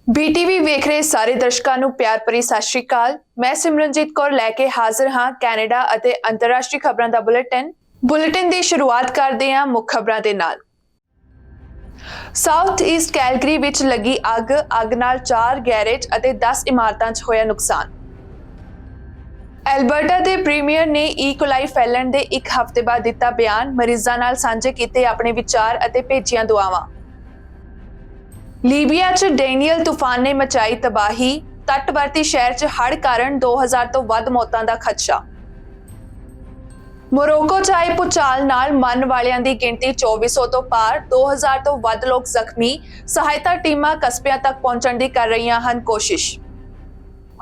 BTV ਵੇਖ ਰਹੇ ਸਾਰੇ ਦਰਸ਼ਕਾਂ ਨੂੰ ਪਿਆਰ ਭਰੀ ਸਤਿ ਸ਼੍ਰੀ ਅਕਾਲ। ਮੈਂ ਸਿਮਰਨਜੀਤ ਕੌਰ ਲੈ ਕੇ ਹਾਜ਼ਰ ਹਾਂ ਕੈਨੇਡਾ ਅਤੇ ਅੰਤਰਰਾਸ਼ਟਰੀ ਖਬਰਾਂ ਦਾ ਬੁਲੇਟਿਨ ਦੀ ਸ਼ੁਰੂਆਤ ਕਰਦੇ ਹਾਂ ਮੁੱਖ ਖਬਰਾਂ ਦੇ ਨਾਲ। ਸਾਊਥ ਈਸਟ ਕੈਲਗਰੀ ਵਿੱਚ ਲੱਗੀ ਅੱਗ ਨਾਲ 4 ਗੈਰੇਜ ਅਤੇ 10 ਇਮਾਰਤਾਂ 'ਚ ਹੋਇਆ ਨੁਕਸਾਨ। ਐਲਬਰਟਾ ਦੇ ਪ੍ਰੀਮੀਅਰ ਨੇ ਈਕੋਲਾਈ ਫੈਲਣ ਦੇ ਇੱਕ ਹਫ਼ਤੇ ਬਾਅਦ ਦਿੱਤਾ ਬਿਆਨ, ਮਰੀਜ਼ਾਂ ਨਾਲ ਸਾਂਝੇ ਕੀਤੇ ਆਪਣੇ ਵਿਚਾਰ ਅਤੇ ਭੇਜੀਆਂ ਦੁਆਵਾਂ। ਲੀਬੀਆ 'ਚ ਡੈਨੀਅਲ ਤੂਫਾਨ ਨੇ ਮਚਾਈ ਤਬਾਹੀ, ਤੱਟਵਰਤੀ ਸ਼ਹਿਰ 'ਚ ਹੜ੍ਹ ਕਾਰਨ 2000 ਤੋਂ ਵੱਧ ਮੌਤਾਂ ਦਾ ਖਦਸ਼ਾ। ਮੋਰੋਕੋ 'ਚ ਆਏ ਭੂਚਾਲ ਨਾਲ ਮਰਨ ਵਾਲਿਆਂ ਦੀ ਗਿਣਤੀ 2400 ਤੋਂ ਪਾਰ, 2000 ਤੋਂ ਵੱਧ ਲੋਕ ਜ਼ਖਮੀ। ਸਹਾਇਤਾ ਟੀਮਾਂ ਕਸਬਿਆਂ ਤੱਕ ਪਹੁੰਚਣ ਦੀ ਕਰ ਰਹੀਆਂ ਹਨ ਕੋਸ਼ਿਸ਼।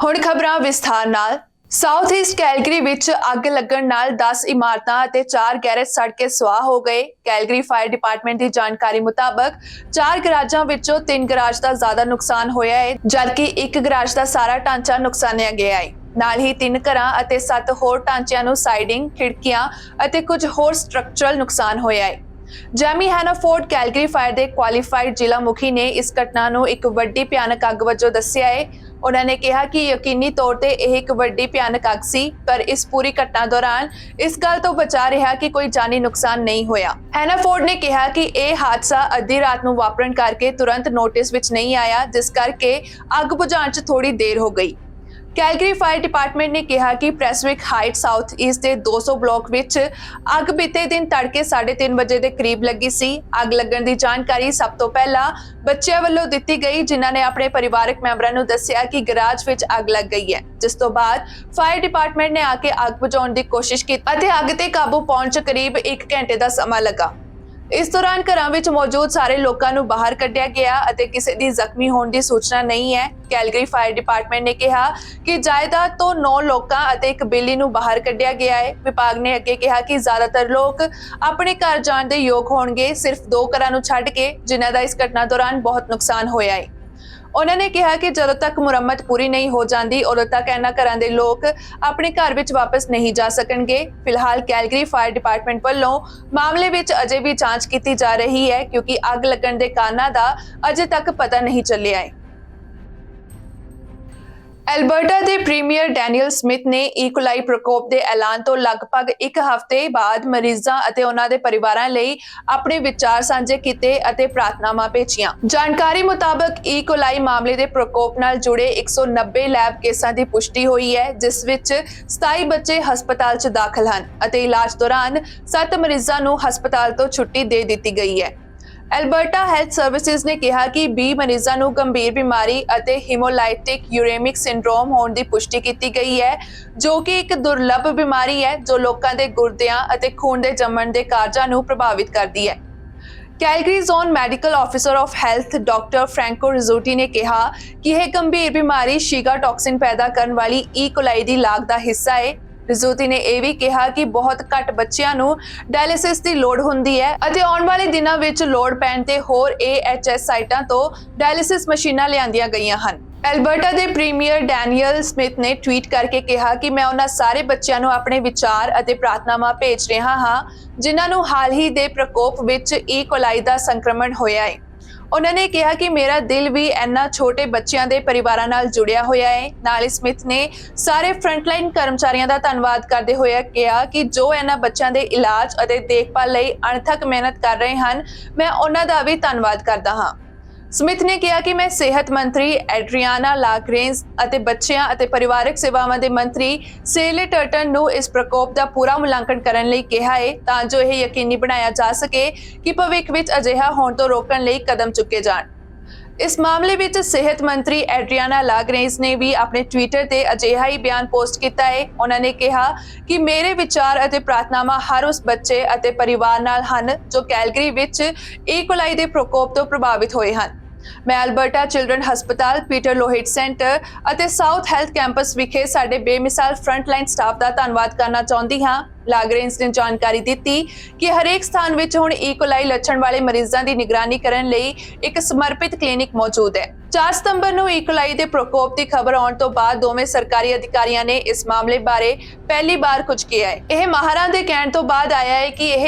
ਹੁਣ ਖਬਰਾਂ ਵਿਸਥਾਰ ਨਾਲ। ਸਾਊਥ ਈਸਟ ਕੈਲਗਰੀ ਵਿੱਚ ਅੱਗ ਲੱਗਣ ਨਾਲ 10 ਇਮਾਰਤਾਂ ਅਤੇ 4 ਗੈਰੇਜ ਸੜ ਕੇ ਸੁਆਹ ਹੋ ਗਏ। ਕੈਲਗਰੀ ਫਾਇਰ ਡਿਪਾਰਟਮੈਂਟ ਦੀ ਜਾਣਕਾਰੀ ਮੁਤਾਬਕ 4 ਗਰਾਜਾਂ ਵਿੱਚੋਂ 3 ਗਰਾਜ ਦਾ ਜ਼ਿਆਦਾ ਨੁਕਸਾਨ ਹੋਇਆ ਹੈ, ਜਦਕਿ 1 ਗਰਾਜ ਦਾ ਸਾਰਾ ਢਾਂਚਾ ਨੁਕਸਾਨਿਆ ਗਿਆ ਹੈ। ਨਾਲ ਹੀ 3 ਘਰਾਂ ਅਤੇ 7 ਹੋਰ ਢਾਂਚਿਆਂ ਨੂੰ ਸਾਈਡਿੰਗ, ਖਿੜਕੀਆਂ ਅਤੇ ਕੁਝ ਹੋਰ ਸਟਰਕਚਰਲ ਨੁਕਸਾਨ ਹੋਇਆ ਹੈ। ਜੈਮੀ ਹੈਨਾਫੋਰਡ ਕੈਲਗਰੀ ਫਾਇਰ ਦੇ ਕੁਆਲੀਫਾਈਡ ਜ਼ਿਲ੍ਹਾ ਮੁਖੀ ਨੇ ਇਸ ਘਟਨਾ ਨੂੰ ਇੱਕ ਵੱਡੀ ਭਿਆਨਕ ਅੱਗ ਵਜੋਂ ਦੱਸਿਆ ਹੈ। ਉਹਨਾਂ ਨੇ ਕਿਹਾ ਕਿ ਯਕੀਨੀ ਤੌਰ ਤੇ ਇਹ ਇੱਕ ਵੱਡੀ ਭਿਆਨਕ ਅੱਗ ਸੀ, ਪਰ ਇਸ ਪੂਰੀ ਘਟਨਾ ਦੌਰਾਨ ਇਸ ਗੱਲ ਤੋਂ ਬਚਾ ਰਿਹਾ ਕਿ ਕੋਈ ਜਾਨੀ ਨੁਕਸਾਨ ਨਹੀਂ ਹੋਇਆ। ਹੈਨਾਫੋਰਡ ਨੇ ਕਿਹਾ ਕਿ ਇਹ ਹਾਦਸਾ ਅੱਧੀ ਰਾਤ ਨੂੰ ਵਾਪਰਨ ਕਰਕੇ ਤੁਰੰਤ ਨੋਟਿਸ ਵਿੱਚ ਨਹੀਂ ਆਇਆ, ਜਿਸ ਕਰਕੇ ਅੱਗ ਬੁਝਾਉਣ 'ਚ ਥੋੜੀ ਦੇਰ ਹੋ ਗਈ। ਕੈਲਗਰੀ ਫਾਇਰ ਡਿਪਾਰਟਮੈਂਟ ਨੇ ਕਿਹਾ ਕਿ ਪ੍ਰੈਸਵਿਕ ਹਾਈਟ ਸਾਊਥ ਈਸਟ ਦੇ 200 ਬਲਾਕ ਵਿੱਚ ਅੱਗ ਬੀਤੇ ਦਿਨ ਤੜਕੇ 3:30 ਵਜੇ ਦੇ ਕਰੀਬ ਲੱਗੀ ਸੀ। ਅੱਗ ਲੱਗਣ ਦੀ ਜਾਣਕਾਰੀ ਸਭ ਤੋਂ ਪਹਿਲਾਂ ਬੱਚਿਆਂ ਵੱਲੋਂ ਦਿੱਤੀ ਗਈ, ਜਿਨ੍ਹਾਂ ਨੇ ਆਪਣੇ ਪਰਿਵਾਰਕ ਮੈਂਬਰਾਂ ਨੂੰ ਦੱਸਿਆ ਕਿ ਗਰਾਜ ਵਿੱਚ ਅੱਗ ਲੱਗ ਗਈ ਹੈ, ਜਿਸ ਤੋਂ ਬਾਅਦ ਫਾਇਰ ਡਿਪਾਰਟਮੈਂਟ ਨੇ ਆ ਕੇ ਅੱਗ ਬੁਝਾਉਣ ਦੀ ਕੋਸ਼ਿਸ਼ ਕੀਤੀ ਅਤੇ ਅੱਗ ਤੇ ਕਾਬੂ ਪਾਉਣ 'ਚ ਕਰੀਬ 1 ਘੰਟੇ ਦਾ ਸਮਾਂ ਲੱਗਾ। ਇਸ ਦੌਰਾਨ ਘਰਾਂ ਵਿੱਚ ਮੌਜੂਦ ਸਾਰੇ ਲੋਕਾਂ ਨੂੰ ਬਾਹਰ ਕੱਢਿਆ ਗਿਆ ਅਤੇ ਕਿਸੇ ਦੀ ਜ਼ਖਮੀ ਹੋਣ ਦੀ ਸੂਚਨਾ ਨਹੀਂ ਹੈ। ਕੈਲਗਰੀ ਫਾਇਰ ਡਿਪਾਰਟਮੈਂਟ ਨੇ ਕਿਹਾ ਕਿ ਜਾਇਦਾਦ ਤੋਂ 9 ਲੋਕਾਂ ਅਤੇ ਇੱਕ ਬਿੱਲੀ ਨੂੰ ਬਾਹਰ ਕੱਢਿਆ ਗਿਆ ਹੈ। ਵਿਭਾਗ ਨੇ ਅੱਗੇ ਕਿਹਾ ਕਿ ਜ਼ਿਆਦਾਤਰ ਲੋਕ ਆਪਣੇ ਘਰ ਜਾਣ ਦੇ ਯੋਗ ਹੋਣਗੇ, ਸਿਰਫ 2 ਘਰਾਂ ਨੂੰ ਛੱਡ ਕੇ, ਜਿਨ੍ਹਾਂ ਦਾ ਇਸ ਘਟਨਾ ਦੌਰਾਨ ਬਹੁਤ ਨੁਕਸਾਨ ਹੋਇਆ ਹੈ। ਉਹਨਾਂ ਨੇ ਕਿਹਾ ਕਿ ਜਦੋਂ ਤੱਕ ਮੁਰੰਮਤ ਪੂਰੀ ਨਹੀਂ ਹੋ ਜਾਂਦੀ, ਉਦੋਂ ਤੱਕ ਇਹਨਾਂ ਘਰਾਂ ਦੇ ਲੋਕ ਆਪਣੇ ਘਰ ਵਿੱਚ ਵਾਪਸ ਨਹੀਂ ਜਾ ਸਕਣਗੇ। ਫਿਲਹਾਲ ਕੈਲਗਰੀ ਫਾਇਰ ਡਿਪਾਰਟਮੈਂਟ ਵੱਲੋਂ ਮਾਮਲੇ ਵਿੱਚ ਅਜੇ ਵੀ ਜਾਂਚ ਕੀਤੀ ਜਾ ਰਹੀ ਹੈ, ਕਿਉਂਕਿ ਅੱਗ ਲੱਗਣ ਦੇ ਕਾਰਨਾਂ ਦਾ ਅਜੇ ਤੱਕ ਪਤਾ ਨਹੀਂ ਚੱਲਿਆ ਹੈ। ਐਲਬਰਟਾ ਦੇ ਪ੍ਰੀਮੀਅਰ ਡੈਨੀਅਲ ਸਮਿਥ ਨੇ ਈਕੋਲਾਈ ਪ੍ਰਕੋਪ ਦੇ ਐਲਾਨ ਤੋਂ ਲਗਭਗ 1 ਹਫ਼ਤੇ ਬਾਅਦ ਮਰੀਜ਼ਾਂ ਅਤੇ ਉਹਨਾਂ ਦੇ ਪਰਿਵਾਰਾਂ ਲਈ ਆਪਣੇ ਵਿਚਾਰ ਸਾਂਝੇ ਕੀਤੇ ਅਤੇ ਪ੍ਰਾਰਥਨਾਵਾਂ ਭੇਜੀਆਂ। ਜਾਣਕਾਰੀ ਮੁਤਾਬਕ ਈਕੋਲਾਈ ਮਾਮਲੇ ਦੇ ਪ੍ਰਕੋਪ ਨਾਲ ਜੁੜੇ 190 ਲੈਬ ਕੇਸਾਂ ਦੀ ਪੁਸ਼ਟੀ ਹੋਈ ਹੈ, ਜਿਸ ਵਿੱਚ 27 ਬੱਚੇ ਹਸਪਤਾਲ 'ਚ ਦਾਖਲ ਹਨ ਅਤੇ ਇਲਾਜ ਦੌਰਾਨ 7 ਮਰੀਜ਼ਾਂ ਨੂੰ ਹਸਪਤਾਲ ਤੋਂ ਛੁੱਟੀ ਦੇ ਦਿੱਤੀ ਗਈ ਹੈ। ਐਲਬਰਟਾ ਹੈਲਥ ਸਰਵਿਸਿਜ਼ ਨੇ ਕਿਹਾ ਕਿ 20 ਮਰੀਜ਼ਾਂ ਨੂੰ ਗੰਭੀਰ ਬਿਮਾਰੀ ਅਤੇ ਹੀਮੋਲਾਈਟਿਕ ਯੂਰੇਮਿਕ ਸਿੰਡਰੋਮ ਹੋਣ ਦੀ ਪੁਸ਼ਟੀ ਕੀਤੀ ਗਈ ਹੈ, ਜੋ ਕਿ ਇੱਕ ਦੁਰਲੱਭ ਬਿਮਾਰੀ ਹੈ ਜੋ ਲੋਕਾਂ ਦੇ ਗੁਰਦਿਆਂ ਅਤੇ ਖੂਨ ਦੇ ਜੰਮਣ ਦੇ ਕਾਰਜਾਂ ਨੂੰ ਪ੍ਰਭਾਵਿਤ ਕਰਦੀ ਹੈ। Calgary zone medical officer of health doctor Franco Rizzuti ਨੇ ਕਿਹਾ ਕਿ ਇਹ ਗੰਭੀਰ ਬਿਮਾਰੀ ਸ਼ੀਗਾ ਟੌਕਸਿਨ ਪੈਦਾ ਕਰਨ ਵਾਲੀ ਈਕੋਲਾਈ ਦੀ ਲਾਗ ਦਾ ਹਿੱਸਾ ਹੈ। ਰਿਜ਼ੂਤੀ ਨੇ ਇਹ ਵੀ ਕਿਹਾ ਕਿ ਬਹੁਤ ਘੱਟ ਬੱਚਿਆਂ ਨੂੰ ਡਾਇਲਿਸਿਸ ਦੀ ਲੋੜ ਹੁੰਦੀ ਹੈ ਅਤੇ ਆਉਣ ਵਾਲੇ ਦਿਨਾਂ ਵਿੱਚ ਲੋੜ ਪੈਣ ਤੇ ਹੋਰ AHS ਸਾਈਟਾਂ ਤੋਂ ਡਾਇਲਿਸਿਸ ਮਸ਼ੀਨਾਂ ਲਿਆਂਦੀਆਂ ਗਈਆਂ ਹਨ। ਐਲਬਰਟਾ ਦੇ ਪ੍ਰੀਮੀਅਰ ਡੈਨੀਅਲ ਸਮਿਥ ਨੇ ਟਵੀਟ ਕਰਕੇ ਕਿਹਾ ਕਿ ਮੈਂ ਉਹਨਾਂ ਸਾਰੇ ਬੱਚਿਆਂ ਨੂੰ ਆਪਣੇ ਵਿਚਾਰ ਅਤੇ ਪ੍ਰਾਰਥਨਾਵਾਂ ਭੇਜ ਰਿਹਾ ਹਾਂ, ਜਿਨ੍ਹਾਂ ਨੂੰ ਹਾਲ ਹੀ ਦੇ ਪ੍ਰਕੋਪ ਵਿੱਚ ਈਕੋਲਾਈ ਦਾ ਸੰਕਰਮਣ ਹੋਇਆ ਹੈ। ਉਹਨਾਂ ਨੇ ਕਿਹਾ ਕਿ ਮੇਰਾ ਦਿਲ ਵੀ ਇਹਨਾਂ ਛੋਟੇ ਬੱਚਿਆਂ ਦੇ ਪਰਿਵਾਰਾਂ ਨਾਲ ਜੁੜਿਆ ਹੋਇਆ ਹੈ। ਨਾਲ ਹੀ ਸਮਿਥ ਨੇ ਸਾਰੇ ਫਰੰਟਲਾਈਨ ਕਰਮਚਾਰੀਆਂ ਦਾ ਧੰਨਵਾਦ ਕਰਦੇ ਹੋਏ ਕਿਹਾ ਕਿ ਜੋ ਇਹਨਾਂ ਬੱਚਿਆਂ ਦੇ ਇਲਾਜ ਅਤੇ ਦੇਖਭਾਲ ਲਈ ਅਣਥੱਕ ਮਿਹਨਤ ਕਰ ਰਹੇ ਹਨ, ਮੈਂ ਉਹਨਾਂ ਦਾ ਵੀ ਧੰਨਵਾਦ ਕਰਦਾ ਹਾਂ। ਸਮਿਥ ਨੇ ਕਿਹਾ ਕਿ ਮੈਂ ਸਿਹਤ ਮੰਤਰੀ ਐਡਰੀਆਨਾ ਲਾਗਰੇਂਜ ਅਤੇ ਬੱਚਿਆਂ ਅਤੇ ਪਰਿਵਾਰਕ ਸੇਵਾਵਾਂ ਦੇ ਮੰਤਰੀ ਸੇਲੇ ਟਰਟਨ ਨੂੰ ਇਸ ਪ੍ਰਕੋਪ ਦਾ ਪੂਰਾ ਮੁਲਾਂਕਣ ਕਰਨ ਲਈ ਕਿਹਾ ਹੈ, ਤਾਂ ਜੋ ਇਹ ਯਕੀਨੀ ਬਣਾਇਆ ਜਾ ਸਕੇ ਕਿ ਭਵਿੱਖ ਵਿੱਚ ਅਜਿਹਾ ਹੋਣ ਤੋਂ ਰੋਕਣ ਲਈ ਕਦਮ ਚੁੱਕੇ ਜਾਣ। ਇਸ ਮਾਮਲੇ ਵਿੱਚ ਸਿਹਤ ਮੰਤਰੀ ਐਡਰੀਆਨਾ ਲਾਗਰੇਂਜ ਨੇ ਵੀ ਆਪਣੇ ਟਵਿੱਟਰ ਤੇ ਅਜਿਹਾ ਹੀ ਬਿਆਨ ਪੋਸਟ ਕੀਤਾ ਹੈ। ਉਹਨਾਂ ਨੇ ਕਿਹਾ ਕਿ ਮੇਰੇ ਵਿਚਾਰ ਅਤੇ ਪ੍ਰਾਰਥਨਾਵਾਂ ਹਰ ਉਸ ਬੱਚੇ ਅਤੇ ਪਰਿਵਾਰ ਨਾਲ ਹਨ ਜੋ ਕੈਲਗਰੀ ਵਿੱਚ ਈਕੋਲਾਈ ਦੇ ਪ੍ਰਕੋਪ ਤੋਂ ਪ੍ਰਭਾਵਿਤ ਹੋਏ ਹਨ। ਮੈਂ ਐਲਬਰਟਾ ਚਿਲਡਰਨ ਹਸਪਤਾਲ, ਪੀਟਰ ਲੋਹਿਟ ਸੈਂਟਰ ਅਤੇ ਸਾਊਥ ਹੈਲਥ ਕੈਂਪਸ ਵਿਖੇ ਸਾਡੇ ਬੇਮਿਸਾਲ ਫਰੰਟਲਾਈਨ ਸਟਾਫ ਦਾ ਧੰਨਵਾਦ ਕਰਨਾ ਚਾਹੁੰਦੀ ਹਾਂ। ਲਾਗਰੇਂਸ ਨੇ ਜਾਣਕਾਰੀ ਦਿੱਤੀ ਕਿ ਹਰੇਕ ਸਥਾਨ ਵਿੱਚ ਹੁਣ ਈਕੋਲਾਈ ਲੱਛਣ ਵਾਲੇ ਮਰੀਜ਼ਾਂ ਦੀ ਨਿਗਰਾਨੀ ਕਰਨ ਲਈ ਇੱਕ ਸਮਰਪਿਤ ਕਲੀਨਿਕ ਮੌਜੂਦ ਹੈ। 4 ਸਤੰਬਰ ਨੂੰ ਈਕੋਲਾਈ ਦੇ ਪ੍ਰਕੋਪ ਦੀ ਖਬਰ ਆਉਣ ਤੋਂ ਬਾਅਦ ਦੋਵੇਂ ਸਰਕਾਰੀ ਅਧਿਕਾਰੀਆਂ ਨੇ ਇਸ ਮਾਮਲੇ ਬਾਰੇ ਪਹਿਲੀ ਵਾਰ ਕੁਝ ਕਿਹਾ ਹੈ। ਇਹ ਮਾਹਰਾਂ ਦੇ ਕਹਿਣ ਤੋਂ ਬਾਅਦ ਆਇਆ ਹੈ ਕਿ ਇਹ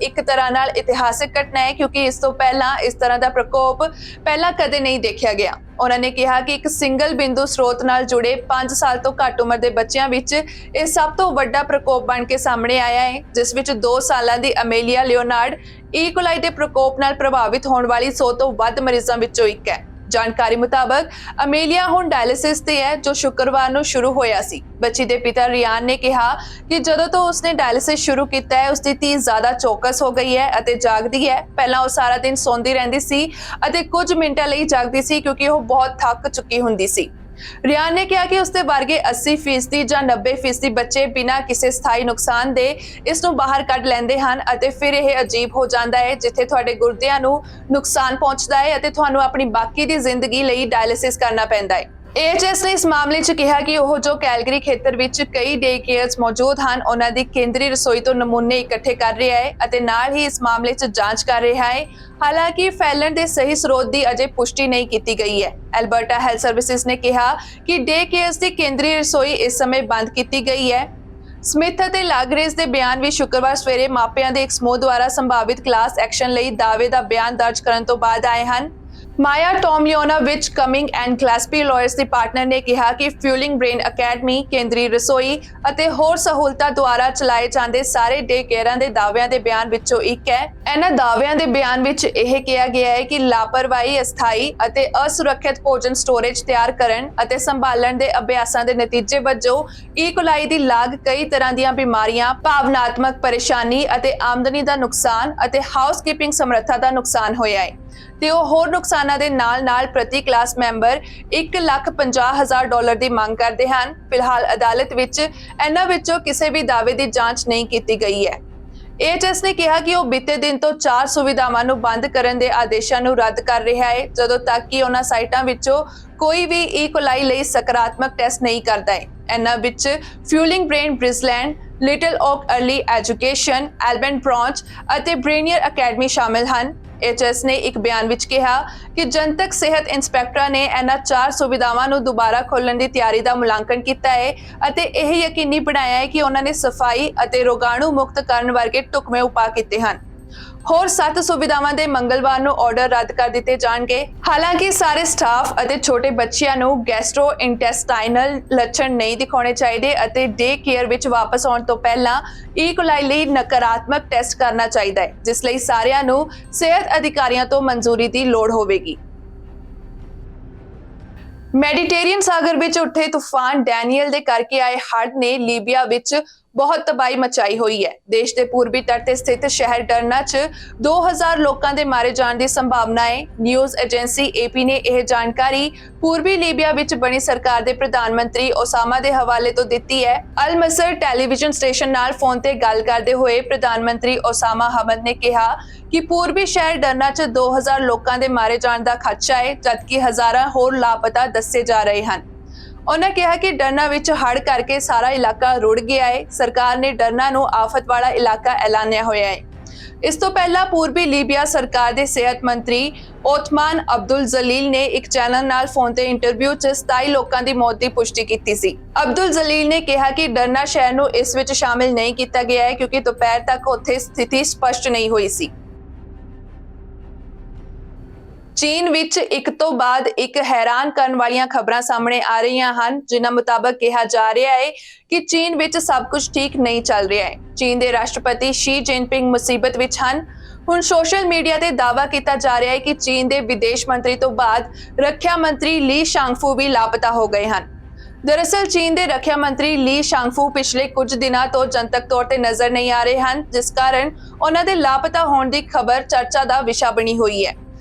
ਇੱਕ ਤਰ੍ਹਾਂ ਨਾਲ ਇਤਿਹਾਸਕ ਘਟਨਾ ਹੈ, ਕਿਉਂਕਿ ਇਸ ਤੋਂ ਪਹਿਲਾਂ ਇਸ ਤਰ੍ਹਾਂ ਦਾ ਪ੍ਰਕੋਪ ਪਹਿਲਾਂ ਕਦੇ ਨਹੀਂ ਦੇਖਿਆ ਗਿਆ। ਉਹਨਾਂ ਨੇ ਕਿਹਾ ਕਿ ਇੱਕ ਸਿੰਗਲ ਬਿੰਦੂ ਸਰੋਤ ਨਾਲ ਜੁੜੇ 5 ਸਾਲ ਤੋਂ ਘੱਟ ਉਮਰ ਦੇ ਬੱਚਿਆਂ ਵਿੱਚ ਇਹ ਸਭ ਤੋਂ ਵੱਡਾ ਪ੍ਰਕੋਪ ਬਣ ਕੇ ਸਾਹਮਣੇ ਆਇਆ ਹੈ, ਜਿਸ ਵਿੱਚ 2 ਸਾਲਾਂ ਦੀ ਅਮੇਲੀਆ ਲਿਓਨਾਰਡ ਈਕੋਲਾਈ ਦੇ ਪ੍ਰਕੋਪ ਨਾਲ ਪ੍ਰਭਾਵਿਤ ਹੋਣ ਵਾਲੀ 100 ਤੋਂ ਵੱਧ ਮਰੀਜ਼ਾਂ ਵਿੱਚੋਂ ਇੱਕ ਹੈ। ਜਾਣਕਾਰੀ ਮੁਤਾਬਕ ਅਮੇਲੀਆ ਹੁਣ ਡਾਇਲਿਸਿਸ ਤੇ ਹੈ, ਜੋ ਸ਼ੁੱਕਰਵਾਰ ਨੂੰ ਸ਼ੁਰੂ ਹੋਇਆ ਸੀ। ਬੱਚੀ ਦੇ ਪਿਤਾ ਰਿਆਨ ਨੇ ਕਿਹਾ ਕਿ ਜਦੋਂ ਤੋਂ ਉਸਨੇ ਡਾਇਲਿਸਿਸ ਸ਼ੁਰੂ ਕੀਤਾ ਹੈ, ਉਸਦੀ ਧੀ ਜ਼ਿਆਦਾ ਚੌਕਸ ਹੋ ਗਈ ਹੈ ਅਤੇ ਜਾਗਦੀ ਹੈ। ਪਹਿਲਾਂ ਉਹ ਸਾਰਾ ਦਿਨ ਸੌਂਦੀ ਰਹਿੰਦੀ ਸੀ ਅਤੇ ਕੁਝ ਮਿੰਟਾਂ ਲਈ ਜਾਗਦੀ ਸੀ, ਕਿਉਂਕਿ ਉਹ ਬਹੁਤ ਥੱਕ ਚੁੱਕੀ ਹੁੰਦੀ ਸੀ। ਰਿਆਨ ਨੇ ਕਿਹਾ ਕਿ ਉਸਦੇ ਵਰਗੇ 80% ਜਾਂ 90% ਬੱਚੇ ਬਿਨਾਂ ਕਿਸੇ ਸਥਾਈ ਨੁਕਸਾਨ ਦੇ ਇਸ ਨੂੰ ਬਾਹਰ ਕੱਢ ਲੈਂਦੇ ਹਨ ਅਤੇ ਫਿਰ ਇਹ ਅਜੀਬ ਹੋ ਜਾਂਦਾ ਹੈ, ਜਿੱਥੇ ਤੁਹਾਡੇ ਗੁਰਦਿਆਂ ਨੂੰ ਨੁਕਸਾਨ ਪਹੁੰਚਦਾ ਹੈ ਅਤੇ ਤੁਹਾਨੂੰ ਆਪਣੀ ਬਾਕੀ ਦੀ ਜ਼ਿੰਦਗੀ ਲਈ ਡਾਇਲਿਸਿਸ ਕਰਨਾ ਪੈਂਦਾ ਹੈ। AHS ਨੇ ਇਸ ਮਾਮਲੇ 'ਚ ਕਿਹਾ ਕਿ ਉਹ ਜੋ ਕੈਲਗਰੀ ਖੇਤਰ ਵਿੱਚ ਕਈ ਡੇ ਕੇਅਰਸ ਮੌਜੂਦ ਹਨ, ਉਹਨਾਂ ਦੀ ਕੇਂਦਰੀ ਰਸੋਈ ਤੋਂ ਨਮੂਨੇ ਇਕੱਠੇ ਕਰ ਰਿਹਾ ਹੈ ਅਤੇ ਨਾਲ ਹੀ ਇਸ ਮਾਮਲੇ 'ਚ ਜਾਂਚ ਕਰ ਰਿਹਾ ਹੈ। ਹਾਲਾਂਕਿ ਫੈਲਣ ਦੇ ਸਹੀ ਸਰੋਤ ਦੀ ਅਜੇ ਪੁਸ਼ਟੀ ਨਹੀਂ ਕੀਤੀ ਗਈ ਹੈ। ਐਲਬਰਟਾ ਹੈਲਥ ਸਰਵਿਸਿਜ਼ ਨੇ ਕਿਹਾ ਕਿ ਡੇ ਕੇਅਰਸ ਦੀ ਕੇਂਦਰੀ ਰਸੋਈ ਇਸ ਸਮੇਂ ਬੰਦ ਕੀਤੀ ਗਈ ਹੈ। ਸਮਿਥ ਅਤੇ ਲਾਗਰੇਂਸ ਦੇ ਬਿਆਨ ਵੀ ਸ਼ੁੱਕਰਵਾਰ ਸਵੇਰੇ ਮਾਪਿਆਂ ਦੇ ਇੱਕ ਸਮੂਹ ਦੁਆਰਾ ਸੰਭਾਵਿਤ ਕਲਾਸ ਐਕਸ਼ਨ ਲਈ ਦਾਅਵੇ ਦਾ ਬਿਆਨ ਦਰਜ ਕਰਨ ਤੋਂ ਬਾਅਦ ਆਏ ਹਨ। ਮਾਇਆ ਟੋਮਯੋਨੋਵਿਚ coming and ਗਲੈਸਪੀ lawyers the partner ਨੇ ਕਿਹਾ ਕਿ ਫਿਊਲਿੰਗ ਬ੍ਰੇਨ ਅਕੈਡਮੀ, ਕੇਂਦਰੀ ਰਸੋਈ ਅਤੇ ਹੋਰ ਸਹੂਲਤਾਂ ਦੁਆਰਾ ਚਲਾਏ ਜਾਂਦੇ ਸਾਰੇ ਡੇ ਕੇਅਰਾਂ ਦੇ ਦਾਅਵਿਆਂ ਦੇ ਬਿਆਨ ਵਿੱਚੋਂ ਇੱਕ ਹੈ। ਇਹਨਾਂ ਦਾਅਵਿਆਂ ਦੇ ਬਿਆਨ ਵਿੱਚ ਇਹ ਕਿਹਾ ਗਿਆ ਹੈ ਕਿ ਲਾਪਰਵਾਹੀ, ਅਸਥਾਈ ਅਤੇ ਅਸੁਰੱਖਿਅਤ ਭੋਜਨ ਸਟੋਰੇਜ ਤਿਆਰ ਕਰਨ ਅਤੇ ਸੰਭਾਲਣ ਦੇ ਅਭਿਆਸਾਂ ਦੇ ਨਤੀਜੇ ਵਜੋਂ ਈਕੋਲਾਈ ਦੀ ਲਾਗ ਕਈ ਤਰ੍ਹਾਂ ਦੀਆਂ ਬਿਮਾਰੀਆਂ, ਭਾਵਨਾਤਮਕ ਪਰੇਸ਼ਾਨੀ ਅਤੇ ਆਮਦਨੀ ਦਾ ਨੁਕਸਾਨ ਅਤੇ ਹਾਊਸਕੀਪਿੰਗ ਸਮਰੱਥਾ ਦਾ ਨੁਕਸਾਨ ਹੋਇਆ ਹੈ ਤੇ ਉਹ ਹੋਰ ਨੁਕਸਾਨਾਂ ਦੇ ਨਾਲ-ਨਾਲ ਪ੍ਰਤੀ ਕਲਾਸ ਮੈਂਬਰ $1,50,000 ਦੀ ਮੰਗ ਕਰਦੇ ਹਨ। ਫਿਲਹਾਲ ਅਦਾਲਤ ਵਿੱਚ ਇਹਨਾਂ ਵਿੱਚੋਂ ਕਿਸੇ ਵੀ ਦਾਅਵੇ ਦੀ ਜਾਂਚ ਨਹੀਂ ਕੀਤੀ ਗਈ ਹੈ। AHS ਨੇ ਕਿਹਾ ਕਿ ਉਹ ਬੀਤੇ ਦਿਨ ਤੋਂ 4 ਸੁਵਿਧਾਵਾਂ ਨੂੰ ਬੰਦ ਕਰਨ ਦੇ ਆਦੇਸ਼ਾਂ ਨੂੰ ਰੱਦ ਕਰ ਰਿਹਾ ਹੈ, ਜਦੋਂ ਤੱਕ ਕਿ ਉਹਨਾਂ ਸਾਈਟਾਂ ਵਿੱਚੋਂ ਕੋਈ ਵੀ ਈਕੋਲਾਈ ਲਈ ਸਕਾਰਾਤਮਕ ਟੈਸਟ ਨਹੀਂ ਕਰਦਾ ਹੈ। ਇਹਨਾਂ ਵਿੱਚ fueling brain Brisland, Little Oak early education, Alban branch ਅਤੇ ਬ੍ਰੇਨੀਅਰ ਅਕੈਡਮੀ ਸ਼ਾਮਿਲ ਹਨ। AHS ਨੇ ਇੱਕ ਬਿਆਨ ਵਿੱਚ ਕਿਹਾ ਕਿ ਜਨਤਕ ਸਿਹਤ ਇੰਸਪੈਕਟਰਾਂ ਨੇ ਇਹਨਾਂ 4 ਸੁਵਿਧਾਵਾਂ ਨੂੰ ਦੁਬਾਰਾ ਖੋਲ੍ਹਣ ਦੀ ਤਿਆਰੀ ਦਾ ਮੁਲਾਂਕਣ ਕੀਤਾ ਹੈ ਅਤੇ ਇਹ ਯਕੀਨੀ ਬਣਾਇਆ ਹੈ ਕਿ ਉਹਨਾਂ ਨੇ ਸਫਾਈ ਅਤੇ ਰੋਗਾਣੂ ਮੁਕਤ ਕਰਨ ਵਰਗੇ ਢੁਕਵੇਂ ਉਪਾਅ ਕੀਤੇ ਹਨ। ਹੋਰ 7 ਸੁਵਿਧਾਵਾਂ ਦੇ ਮੰਗਲਵਾਰ ਨੂੰ ਆਰਡਰ ਰੱਦ ਕਰ ਦਿੱਤੇ ਜਾਣਗੇ। ਹਾਲਾਂਕਿ ਸਾਰੇ ਸਟਾਫ ਅਤੇ ਛੋਟੇ ਬੱਚਿਆਂ ਨੂੰ ਗੈਸਟ੍ਰੋਇੰਟੈਸਟਾਈਨਲ ਲੱਛਣ ਨਹੀਂ ਦਿਖਾਉਣੇ ਚਾਹੀਦੇ ਅਤੇ ਡੇ ਕੇਅਰ ਵਿੱਚ ਵਾਪਸ ਆਉਣ ਤੋਂ ਪਹਿਲਾਂ ਈਕੋਲਾਈ ਲਈ ਨਕਾਰਾਤਮਕ ਟੈਸਟ ਕਰਨਾ ਚਾਹੀਦਾ ਹੈ, ਜਿਸ ਲਈ ਸਾਰਿਆਂ ਨੂੰ ਸਿਹਤ ਅਧਿਕਾਰੀਆਂ ਤੋਂ ਮਨਜ਼ੂਰੀ ਦੀ ਲੋੜ ਹੋਵੇਗੀ। ਮੈਡੀਟੇਰੀਅਨ ਸਾਗਰ ਵਿੱਚ ਉੱਠੇ ਤੂਫਾਨ ਡੈਨੀਅਲ ਦੇ ਕਰਕੇ ਆਏ ਹੜ੍ਹ ਨੇ ਲੀਬੀਆ ਵਿੱਚ ਬਹੁਤ ਤਬਾਹੀ ਮਚਾਈ ਹੋਈ ਹੈ। ਦੇਸ਼ ਦੇ ਪੂਰਬੀ ਤੱਟ ਤੇ ਸਥਿਤ ਸ਼ਹਿਰ ਡਰਨਾ 'ਚ 2000 ਲੋਕਾਂ ਦੇ ਮਾਰੇ ਜਾਣ ਦੀ ਸੰਭਾਵਨਾ ਹੈ। ਨਿਊਜ਼ ਏਜੰਸੀ AP ਨੇ ਇਹ ਜਾਣਕਾਰੀ ਪੂਰਬੀ ਲੀਬੀਆ ਵਿੱਚ ਬਣੀ ਸਰਕਾਰ ਦੇ ਪ੍ਰਧਾਨ ਮੰਤਰੀ ਓਸਾਮਾ ਦੇ ਹਵਾਲੇ ਤੋਂ ਦਿੱਤੀ ਹੈ। ਅਲ ਮਸਰ ਟੈਲੀਵਿਜ਼ਨ ਸਟੇਸ਼ਨ ਨਾਲ ਫੋਨ ਤੇ ਗੱਲ ਕਰਦੇ ਹੋਏ ਪ੍ਰਧਾਨ ਮੰਤਰੀ ਓਸਾਮਾ ਹਮਦ ਨੇ ਕਿਹਾ ਕਿ ਪੂਰਬੀ ਸ਼ਹਿਰ ਡਰਨਾ 'ਚ 2000 ਲੋਕਾਂ ਦੇ ਮਾਰੇ ਜਾਣ ਦਾ ਖਦਸ਼ਾ ਹੈ, ਜਦਕਿ ਹਜ਼ਾਰਾਂ ਹੋਰ ਲਾਪਤਾ ਦੱਸੇ ਜਾ ਰਹੇ ਹਨ। ਉਹਨਾਂ ਕਿਹਾ ਕਿ ਡਰਨਾ ਵਿੱਚ ਹੜ੍ਹ ਕਰਕੇ ਸਾਰਾ ਇਲਾਕਾ ਰੁੜ ਗਿਆ ਹੈ। ਸਰਕਾਰ ਨੇ ਡਰਨਾ ਨੂੰ ਆਫਤ ਵਾਲਾ ਇਲਾਕਾ ਐਲਾਨਿਆ ਹੋਇਆ ਹੈ। ਇਸ ਤੋਂ ਪਹਿਲਾਂ ਪੂਰਬੀ ਲੀਬੀਆ ਸਰਕਾਰ ਦੇ ਸਿਹਤ ਮੰਤਰੀ ਓਥਮਾਨ ਅਬਦੁਲ ਜ਼ਲੀਲ ਨੇ ਇੱਕ ਚੈਨਲ ਨਾਲ ਫੋਨ ਤੇ ਇੰਟਰਵਿਊ 'ਚ 27 ਲੋਕਾਂ ਦੀ ਮੌਤ ਦੀ ਪੁਸ਼ਟੀ ਕੀਤੀ ਸੀ। ਅਬਦੁਲ ਜ਼ਲੀਲ ਨੇ ਕਿਹਾ ਕਿ ਡਰਨਾ ਸ਼ਹਿਰ ਨੂੰ ਇਸ ਵਿੱਚ ਸ਼ਾਮਿਲ ਨਹੀਂ ਕੀਤਾ ਗਿਆ ਹੈ, ਕਿਉਂਕਿ ਦੁਪਹਿਰ ਤੱਕ ਉੱਥੇ ਸਥਿਤੀ ਸਪਸ਼ਟ ਨਹੀਂ ਹੋਈ ਸੀ। ਚੀਨ ਵਿੱਚ ਇੱਕ ਤੋਂ ਬਾਅਦ ਇੱਕ ਹੈਰਾਨ ਕਰਨ ਵਾਲੀਆਂ ਖਬਰਾਂ ਸਾਹਮਣੇ ਆ ਰਹੀਆਂ ਹਨ, ਜਿਨ੍ਹਾਂ ਮੁਤਾਬਕ ਕਿਹਾ ਜਾ ਰਿਹਾ ਹੈ ਕਿ ਚੀਨ ਵਿੱਚ ਸਭ ਕੁਝ ਠੀਕ ਨਹੀਂ ਚੱਲ ਰਿਹਾ ਹੈ। ਚੀਨ ਦੇ ਰਾਸ਼ਟਰਪਤੀ ਸ਼ੀ ਜਿਨਪਿੰਗ ਮੁਸੀਬਤ ਵਿੱਚ ਹਨ। ਹੁਣ ਸੋਸ਼ਲ ਮੀਡੀਆ ਤੇ ਦਾਅਵਾ ਕੀਤਾ ਜਾ ਰਿਹਾ ਹੈ ਕਿ ਚੀਨ ਦੇ ਵਿਦੇਸ਼ ਮੰਤਰੀ ਤੋਂ ਬਾਅਦ ਰੱਖਿਆ ਮੰਤਰੀ ਲੀ ਸ਼ਾਂਗਫੂ ਵੀ ਲਾਪਤਾ ਹੋ ਗਏ ਹਨ। ਦਰਅਸਲ ਚੀਨ ਦੇ ਰੱਖਿਆ ਮੰਤਰੀ ਲੀ ਸ਼ਾਂਗਫੂ ਪਿਛਲੇ ਕੁਝ ਦਿਨਾਂ ਤੋਂ ਜਨਤਕ ਤੌਰ ਤੇ ਨਜ਼ਰ ਨਹੀਂ ਆ ਰਹੇ ਹਨ, ਜਿਸ ਕਾਰਨ ਉਹਨਾਂ ਦੇ ਲਾਪਤਾ ਹੋਣ ਦੀ ਖਬਰ ਚਰਚਾ ਦਾ ਵਿਸ਼ਾ ਬਣੀ ਹੋਈ ਹੈ।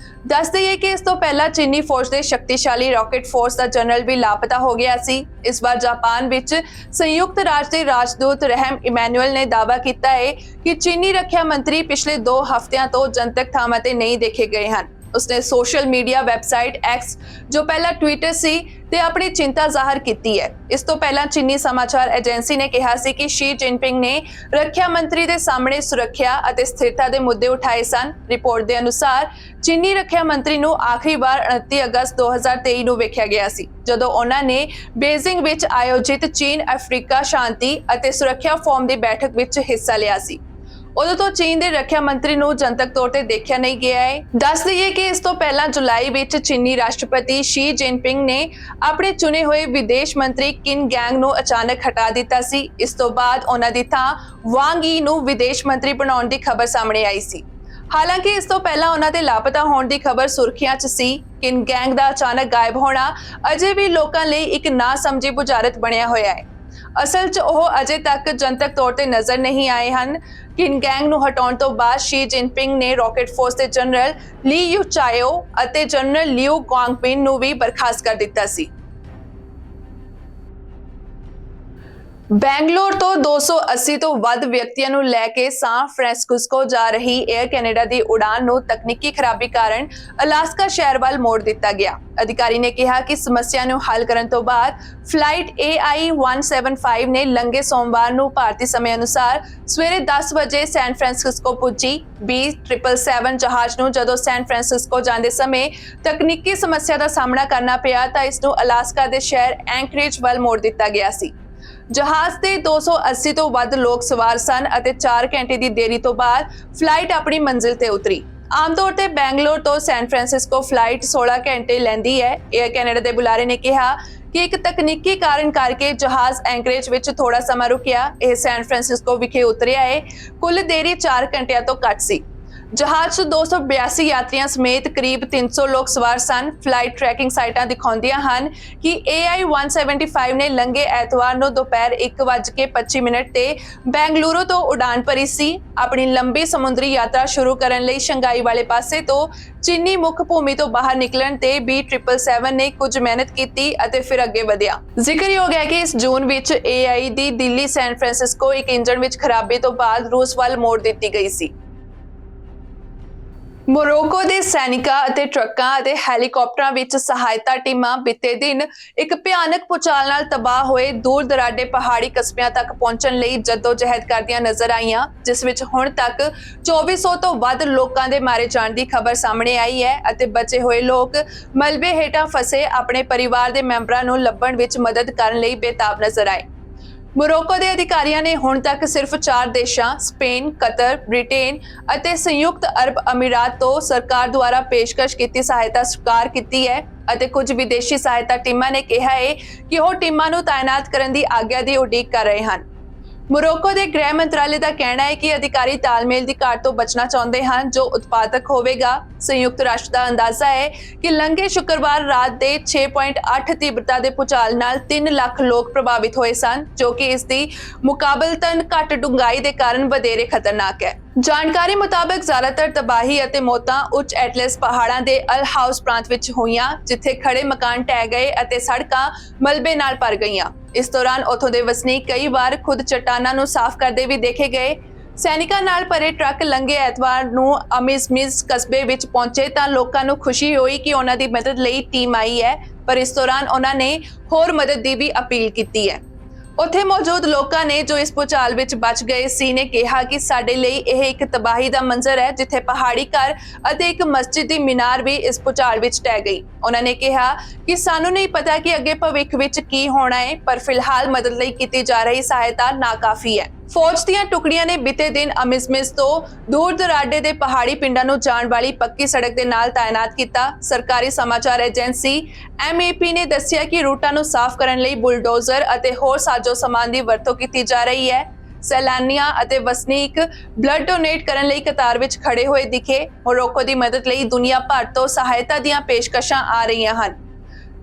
ਦੱਸ ਦਈਏ ਕਿ ਇਸ ਤੋਂ ਪਹਿਲਾਂ ਚੀਨੀ ਫੌਜ ਦੇ ਸ਼ਕਤੀਸ਼ਾਲੀ ਰਾਕਟ ਫੋਰਸ ਦਾ ਜਨਰਲ ਵੀ ਲਾਪਤਾ ਹੋ ਗਿਆ ਸੀ। ਇਸ ਵਾਰ ਜਾਪਾਨ ਵਿੱਚ ਸੰਯੁਕਤ ਰਾਜ ਦੇ ਰਾਜਦੂਤ ਰਹਿਮ ਇਮੈਨੂਅਲ ਨੇ ਦਾਅਵਾ ਕੀਤਾ ਹੈ ਕਿ ਚੀਨੀ ਰੱਖਿਆ ਮੰਤਰੀ ਪਿਛਲੇ 2 ਹਫ਼ਤਿਆਂ ਤੋਂ ਜਨਤਕ ਥਾਵਾਂ ਤੇ ਨਹੀਂ ਦੇਖੇ ਗਏ ਹਨ। ਉਸਨੇ ਸੋਸ਼ਲ ਮੀਡੀਆ ਵੈਬਸਾਈਟ ਐਕਸ ਜੋ ਪਹਿਲਾਂ ਟਵਿੱਟਰ ਸੀ ਤੇ ਆਪਣੀ ਚਿੰਤਾ ਜ਼ਾਹਰ ਕੀਤੀ ਹੈ। ਇਸ ਤੋਂ ਪਹਿਲਾਂ ਚੀਨੀ ਸਮਾਚਾਰ ਏਜੰਸੀ ਨੇ ਕਿਹਾ ਸੀ ਕਿ ਸ਼ੀ ਜਿਨਪਿੰਗ ਨੇ ਰੱਖਿਆ ਮੰਤਰੀ ਦੇ ਸਾਹਮਣੇ ਸੁਰੱਖਿਆ ਅਤੇ ਸਥਿਰਤਾ ਦੇ ਮੁੱਦੇ ਉਠਾਏ ਸਨ। ਰਿਪੋਰਟ ਦੇ ਅਨੁਸਾਰ ਚੀਨੀ ਰੱਖਿਆ ਮੰਤਰੀ ਨੂੰ ਆਖਰੀ ਵਾਰ 29 ਅਗਸਤ 2023 ਨੂੰ ਵੇਖਿਆ ਗਿਆ ਸੀ, ਜਦੋਂ ਉਹਨਾਂ ਨੇ ਬੀਜਿੰਗ ਵਿੱਚ ਆਯੋਜਿਤ ਚੀਨ ਅਫਰੀਕਾ ਸ਼ਾਂਤੀ ਅਤੇ ਸੁਰੱਖਿਆ ਫੋਰਮ ਦੀ ਬੈਠਕ ਵਿੱਚ ਹਿੱਸਾ ਲਿਆ ਸੀ। ਉਦੋਂ ਤੋਂ ਚੀਨ ਦੇ ਰੱਖਿਆ ਮੰਤਰੀ ਨੂੰ ਜਨਤਕ ਤੌਰ ਤੇ ਦੇਖਿਆ ਨਹੀਂ ਗਿਆ ਹੈ। ਦੱਸ ਦਈਏ ਕਿ ਇਸ ਤੋਂ ਪਹਿਲਾਂ ਜੁਲਾਈ ਵਿੱਚ ਚੀਨੀ ਰਾਸ਼ਟਰਪਤੀ ਸ਼ੀ ਜਿਨਪਿੰਗ ਨੇ ਆਪਣੇ ਚੁਣੇ ਹੋਏ ਵਿਦੇਸ਼ ਮੰਤਰੀ ਕਿਨ ਗੈਂਗ ਨੂੰ ਅਚਾਨਕ ਹਟਾ ਦਿੱਤਾ ਸੀ। ਇਸ ਤੋਂ ਬਾਅਦ ਉਹਨਾਂ ਦੀ ਥਾਂ ਵਾਂਗ ਯੀ ਨੂੰ ਵਿਦੇਸ਼ ਮੰਤਰੀ ਬਣਾਉਣ ਦੀ ਖਬਰ ਸਾਹਮਣੇ ਆਈ ਸੀ। ਹਾਲਾਂਕਿ ਇਸ ਤੋਂ ਪਹਿਲਾਂ ਉਹਨਾਂ ਦੇ ਲਾਪਤਾ ਹੋਣ ਦੀ ਖਬਰ ਸੁਰਖੀਆਂ 'ਚ ਸੀ। ਕਿਨ ਗੈਂਗ ਦਾ ਅਚਾਨਕ ਗਾਇਬ ਹੋਣਾ ਅਜੇ ਵੀ ਲੋਕਾਂ ਲਈ ਇੱਕ ਨਾ ਸਮਝੀ ਬੁਝਾਰਤ ਬਣਿਆ ਹੋਇਆ ਹੈ। ਅਸਲ 'ਚ ਉਹ ਅਜੇ ਤੱਕ ਜਨਤਕ ਤੌਰ ਤੇ ਨਜ਼ਰ ਨਹੀਂ ਆਏ ਹਨ। ਕਿਨ ਗੈਂਗ ਨੂੰ ਹਟਾਉਣ ਤੋਂ ਬਾਅਦ ਸ਼ੀ ਜਿਨਪਿੰਗ ਨੇ ਰਾਕੇਟ ਫੋਰਸ ਦੇ ਜਨਰਲ ਲੀ ਯੂ ਚਾਇਓ ਅਤੇ ਜਨਰਲ ਲਿਊ ਗੁਆਂਗਪਿਨ ਨੂੰ ਵੀ ਬਰਖਾਸਤ ਕਰ ਦਿੱਤਾ ਸੀ। ਬੈਂਗਲੌਰ ਤੋਂ 280 ਤੋਂ ਵੱਧ ਵਿਅਕਤੀਆਂ ਨੂੰ ਲੈ ਕੇ ਸਾਨ ਫ੍ਰਾਂਸਿਸਕੋ ਜਾ ਰਹੀ 에ਅਰ ਕੈਨੇਡਾ ਦੀ ਉਡਾਨ ਨੂੰ ਤਕਨੀਕੀ ਖਰਾਬੀ ਕਾਰਨ ਅਲਾਸਕਾ ਸ਼ਹਿਰ ਵੱਲ ਮੋੜ ਦਿੱਤਾ ਗਿਆ। ਅਧਿਕਾਰੀ ਨੇ ਕਿਹਾ ਕਿ ਸਮੱਸਿਆ ਨੂੰ ਹੱਲ ਕਰਨ ਤੋਂ ਬਾਅਦ ਫਲਾਈਟ AI-175 ਨੇ ਲੰਘੇ ਸੋਮਵਾਰ ਨੂੰ ਭਾਰਤੀ ਸਮੇਂ ਅਨੁਸਾਰ ਸਵੇਰੇ 10 ਵਜੇ ਸੈਨ ਫ੍ਰਾਂਸਿਸਕੋ ਪੁੱਜੀ। B777 ਜਹਾਜ਼ ਨੂੰ ਜਦੋਂ ਸੈਨ ਫ੍ਰਾਂਸਿਸਕੋ ਜਾਂਦੇ ਸਮੇਂ ਤਕਨੀਕੀ ਸਮੱਸਿਆ ਦਾ ਸਾਹਮਣਾ ਕਰਨਾ ਪਿਆ ਤਾਂ ਇਸ ਨੂੰ ਅਲਾਸਕਾ ਦੇ ਸ਼ਹਿਰ ਐਂਕਰੇਜ ਵੱਲ ਮੋੜ ਦਿੱਤਾ ਗਿਆ ਸੀ। ਜਹਾਜ਼ ਤੇ 280 ਤੋਂ ਵੱਧ ਲੋਕ ਸਵਾਰ ਸਨ ਅਤੇ 4 ਘੰਟੇ ਦੀ ਦੇਰੀ ਤੋਂ ਬਾਅਦ ਫਲਾਈਟ ਆਪਣੀ ਮੰਜ਼ਿਲ ਤੇ ਉਤਰੀ। ਆਮ ਤੌਰ ਤੇ ਬੈਂਗਲੌਰ ਤੋਂ ਸੈਨ ਫ੍ਰਾਂਸਿਸਕੋ ਫਲਾਈਟ 16 ਘੰਟੇ ਲੈਂਦੀ ਹੈ। 에ਅਰ ਕੈਨੇਡਾ ਦੇ ਬੁਲਾਰੇ ਨੇ ਕਿਹਾ ਕਿ ਇੱਕ ਤਕਨੀਕੀ ਕਾਰਨ ਕਰਕੇ ਜਹਾਜ਼ ਐਂਕਰੇਜ ਵਿੱਚ ਥੋੜਾ ਸਮਾਂ ਰੁਕਿਆ। ਇਹ ਸੈਨ ਫ੍ਰਾਂਸਿਸਕੋ ਵਿਖੇ ਉਤਰਿਆ ਹੈ। ਕੁੱਲ ਦੇਰੀ 4 ਘੰਟਿਆਂ ਤੋਂ ਘੱਟ ਸੀ। ਜਹਾਜ਼ 'ਚ 282 ਯਾਤਰੀਆਂ ਸਮੇਤ ਕਰੀਬ 300 ਲੋਕ ਸਵਾਰ ਸਨ। ਫਲਾਈਟ ਟਰੈਕਿੰਗ ਸਾਈਟਾਂ ਦਿਖਾਉਂਦੀਆਂ ਹਨ ਕਿ AI-175 ਨੇ ਲੰਘੇ ਐਤਵਾਰ ਨੂੰ ਦੁਪਹਿਰ 1:25 ਤੇ ਬੈਂਗਲੁਰੂ ਤੋਂ ਉਡਾਨ ਭਰੀ ਸੀ। ਆਪਣੀ ਲੰਬੀ ਸਮੁੰਦਰੀ ਯਾਤਰਾ ਸ਼ੁਰੂ ਕਰਨ ਲਈ ਸ਼ੰਘਾਈ ਵਾਲੇ ਪਾਸੇ ਤੋਂ ਚੀਨੀ ਮੁੱਖ ਭੂਮੀ ਤੋਂ ਬਾਹਰ ਨਿਕਲਣ ਤੇ B777 ਨੇ ਕੁਝ ਮਿਹਨਤ ਕੀਤੀ ਅਤੇ ਫਿਰ ਅੱਗੇ ਵਧਿਆ। ਜ਼ਿਕਰਯੋਗ ਹੈ ਕਿ ਇਸ ਜੂਨ ਵਿੱਚ AI ਦੀ ਦਿੱਲੀ ਸੈਨ ਫ੍ਰਾਂਸਿਸਕੋ ਇੱਕ ਇੰਜਣ ਵਿੱਚ ਖਰਾਬੀ ਤੋਂ ਬਾਅਦ ਰੂਸ ਵੱਲ ਮੋੜ ਦਿੱਤੀ ਗਈ ਸੀ। ਮੋਰੋਕੋ ਦੇ ਸੈਨਿਕਾਂ ਅਤੇ ਟਰੱਕਾਂ ਅਤੇ ਹੈਲੀਕਾਪਟਰਾਂ ਵਿੱਚ ਸਹਾਇਤਾ ਟੀਮਾਂ ਬੀਤੇ ਦਿਨ ਇੱਕ ਭਿਆਨਕ ਭੂਚਾਲ ਨਾਲ ਤਬਾਹ ਹੋਏ ਦੂਰ ਦਰਾਡੇ ਪਹਾੜੀ ਕਸਬਿਆਂ ਤੱਕ ਪਹੁੰਚਣ ਲਈ ਜੱਦੋ-ਜਹਿਦ ਕਰਦੀਆਂ ਨਜ਼ਰ ਆਈਆਂ, ਜਿਸ ਵਿੱਚ ਹੁਣ ਤੱਕ 2400 ਤੋਂ ਵੱਧ ਲੋਕਾਂ ਦੇ ਮਾਰੇ ਜਾਣ ਦੀ ਖਬਰ ਸਾਹਮਣੇ ਆਈ ਹੈ ਅਤੇ ਬਚੇ ਹੋਏ ਲੋਕ ਮਲਬੇ ਹੇਠਾਂ ਫਸੇ ਆਪਣੇ ਪਰਿਵਾਰ ਦੇ ਮੈਂਬਰਾਂ ਨੂੰ ਲੱਭਣ ਵਿੱਚ ਮਦਦ ਕਰਨ ਲਈ ਬੇਤਾਬ ਨਜ਼ਰ ਆਏ। ਮੋਰੋਕੋ ਦੇ ਅਧਿਕਾਰੀਆਂ ਨੇ ਹੁਣ ਤੱਕ ਸਿਰਫ 4 ਦੇਸ਼ਾਂ ਸਪੇਨ, ਕਤਰ, ਬ੍ਰਿਟੇਨ ਅਤੇ ਸੰਯੁਕਤ ਅਰਬ ਅਮੀਰਾਤ ਤੋਂ ਸਰਕਾਰ ਦੁਆਰਾ ਪੇਸ਼ਕਸ਼ ਕੀਤੀ ਸਹਾਇਤਾ ਸਵੀਕਾਰ ਕੀਤੀ ਹੈ ਅਤੇ ਕੁਝ ਵਿਦੇਸ਼ੀ ਸਹਾਇਤਾ ਟੀਮਾਂ ਨੇ ਕਿਹਾ ਹੈ ਕਿ ਉਹ ਟੀਮਾਂ ਨੂੰ ਤਾਇਨਾਤ ਕਰਨ ਦੀ ਆਗਿਆ ਦੀ ਉਡੀਕ ਕਰ ਰਹੇ ਹਨ। ਮੋਰੋਕੋ ਦੇ ਗ੍ਰਹਿ ਮੰਤਰਾਲੇ ਦਾ ਕਹਿਣਾ ਹੈ ਕਿ ਅਧਿਕਾਰੀ ਤਾਲਮੇਲ ਦੀ ਘਾਟ ਤੋਂ ਬਚਣਾ ਚਾਹੁੰਦੇ ਹਨ ਜੋ ਉਤਪਾਦਕ ਹੋਵੇਗਾ। ਸੰਯੁਕਤ ਰਾਸ਼ਟਰ ਦਾ ਅੰਦਾਜ਼ਾ ਹੈ ਕਿ ਲੰਘੇ ਸ਼ੁੱਕਰਵਾਰ ਰਾਤ ਦੇ 6.8 ਤੀਬਰਤਾ ਦੇ ਭੂਚਾਲ ਨਾਲ 3 ਲੱਖ ਲੋਕ ਪ੍ਰਭਾਵਿਤ ਹੋਏ ਸਨ, ਜੋ ਕਿ ਇਸ ਦੀ ਮੁਕਾਬਲਤਨ ਘੱਟ ਡੂੰਘਾਈ ਦੇ ਕਾਰਨ ਵਧੇਰੇ ਖਤਰਨਾਕ ਹੈ। ਜਾਣਕਾਰੀ ਮੁਤਾਬਕ ਜ਼ਿਆਦਾਤਰ ਤਬਾਹੀ ਅਤੇ ਮੌਤਾਂ ਉੱਚ ਐਟਲਸ ਪਹਾੜਾਂ ਦੇ ਅਲ ਹਾਊਸ ਪ੍ਰਾਂਤ ਵਿੱਚ ਹੋਈਆਂ, ਜਿੱਥੇ ਖੜੇ ਮਕਾਨ ਢਹਿ ਗਏ ਅਤੇ ਸੜਕਾਂ ਮਲਬੇ ਨਾਲ ਭਰ ਗਈਆਂ। ਇਸ ਦੌਰਾਨ ਉੱਥੋਂ ਦੇ ਵਸਨੀਕ ਕਈ ਵਾਰ ਖੁਦ ਚਟਾਨਾਂ ਨੂੰ ਸਾਫ਼ ਕਰਦੇ ਵੀ ਦੇਖੇ ਗਏ। ਸੈਨਿਕਾਂ ਨਾਲ ਭਰੇ ਟਰੱਕ ਲੰਘੇ ਐਤਵਾਰ ਨੂੰ ਅਮਿਜ਼ਮਿਜ਼ ਕਸਬੇ ਵਿੱਚ ਪਹੁੰਚੇ ਤਾਂ ਲੋਕਾਂ ਨੂੰ ਖੁਸ਼ੀ ਹੋਈ ਕਿ ਉਹਨਾਂ ਦੀ ਮਦਦ ਲਈ ਟੀਮ ਆਈ ਹੈ, ਪਰ ਇਸ ਦੌਰਾਨ ਉਹਨਾਂ ਨੇ ਹੋਰ ਮਦਦ ਦੀ ਵੀ ਅਪੀਲ ਕੀਤੀ ਹੈ। ਉੱਥੇ ਮੌਜੂਦ ਲੋਕਾਂ ਨੇ ਜੋ ਇਸ ਭੂਚਾਲ ਵਿੱਚ ਬਚ ਗਏ ਸੀ ਨੇ ਕਿਹਾ ਕਿ ਸਾਡੇ ਲਈ ਇਹ ਇੱਕ ਤਬਾਹੀ ਦਾ ਮੰਜ਼ਰ ਹੈ, ਜਿੱਥੇ ਪਹਾੜੀ ਘਰ ਅਤੇ ਇੱਕ ਮਸਜਿਦ ਦੀ ਮੀਨਾਰ ਵੀ ਇਸ ਭੂਚਾਲ ਵਿੱਚ ਢਹਿ ਗਈ। ਉਹਨਾਂ ਨੇ ਕਿਹਾ ਕਿ ਸਾਨੂੰ ਨਹੀਂ ਪਤਾ ਕਿ ਅੱਗੇ ਭਵਿੱਖ ਵਿੱਚ ਕੀ ਹੋਣਾ ਹੈ, ਪਰ ਫਿਲਹਾਲ ਮਦਦ ਲਈ ਕੀਤੀ ਜਾ ਰਹੀ ਸਹਾਇਤਾ ਨਾਕਾਫੀ ਹੈ। ਫੌਜ ਦੀਆਂ ਟੁਕੜੀਆਂ ਨੇ ਬੀਤੇ ਦਿਨ ਅਮਿਜ਼ਮਿਜ਼ ਤੋਂ ਦੂਰ ਦਰਾਡੇ ਦੇ ਪਹਾੜੀ ਪਿੰਡਾਂ ਨੂੰ ਜਾਣ ਵਾਲੀ ਪੱਕੀ ਸੜਕ ਦੇ ਨਾਲ ਤਾਇਨਾਤ ਕੀਤਾ। ਸਰਕਾਰੀ ਸਮਾਚਾਰ ਏਜੰਸੀ MAP ਨੇ ਦੱਸਿਆ ਕਿ ਰੂਟਾਂ ਨੂੰ ਸਾਫ਼ ਕਰਨ ਲਈ ਬੁਲਡੋਜ਼ਰ ਅਤੇ ਹੋਰ ਸਾਜ਼ੋ ਸਮਾਨ ਦੀ ਵਰਤੋਂ ਕੀਤੀ ਜਾ ਰਹੀ ਹੈ। ਸੈਲਾਨੀਆਂ ਅਤੇ ਵਸਨੀਕ ਬਲੱਡ ਡੋਨੇਟ ਕਰਨ ਲਈ ਕਤਾਰ ਵਿੱਚ ਖੜੇ ਹੋਏ ਦਿਖੇ। ਮੋਰੋਕੋ ਦੀ ਮਦਦ ਲਈ ਦੁਨੀਆ ਭਰ ਤੋਂ ਸਹਾਇਤਾ ਦੀਆਂ ਪੇਸ਼ਕਸ਼ਾਂ ਆ ਰਹੀਆਂ ਹਨ।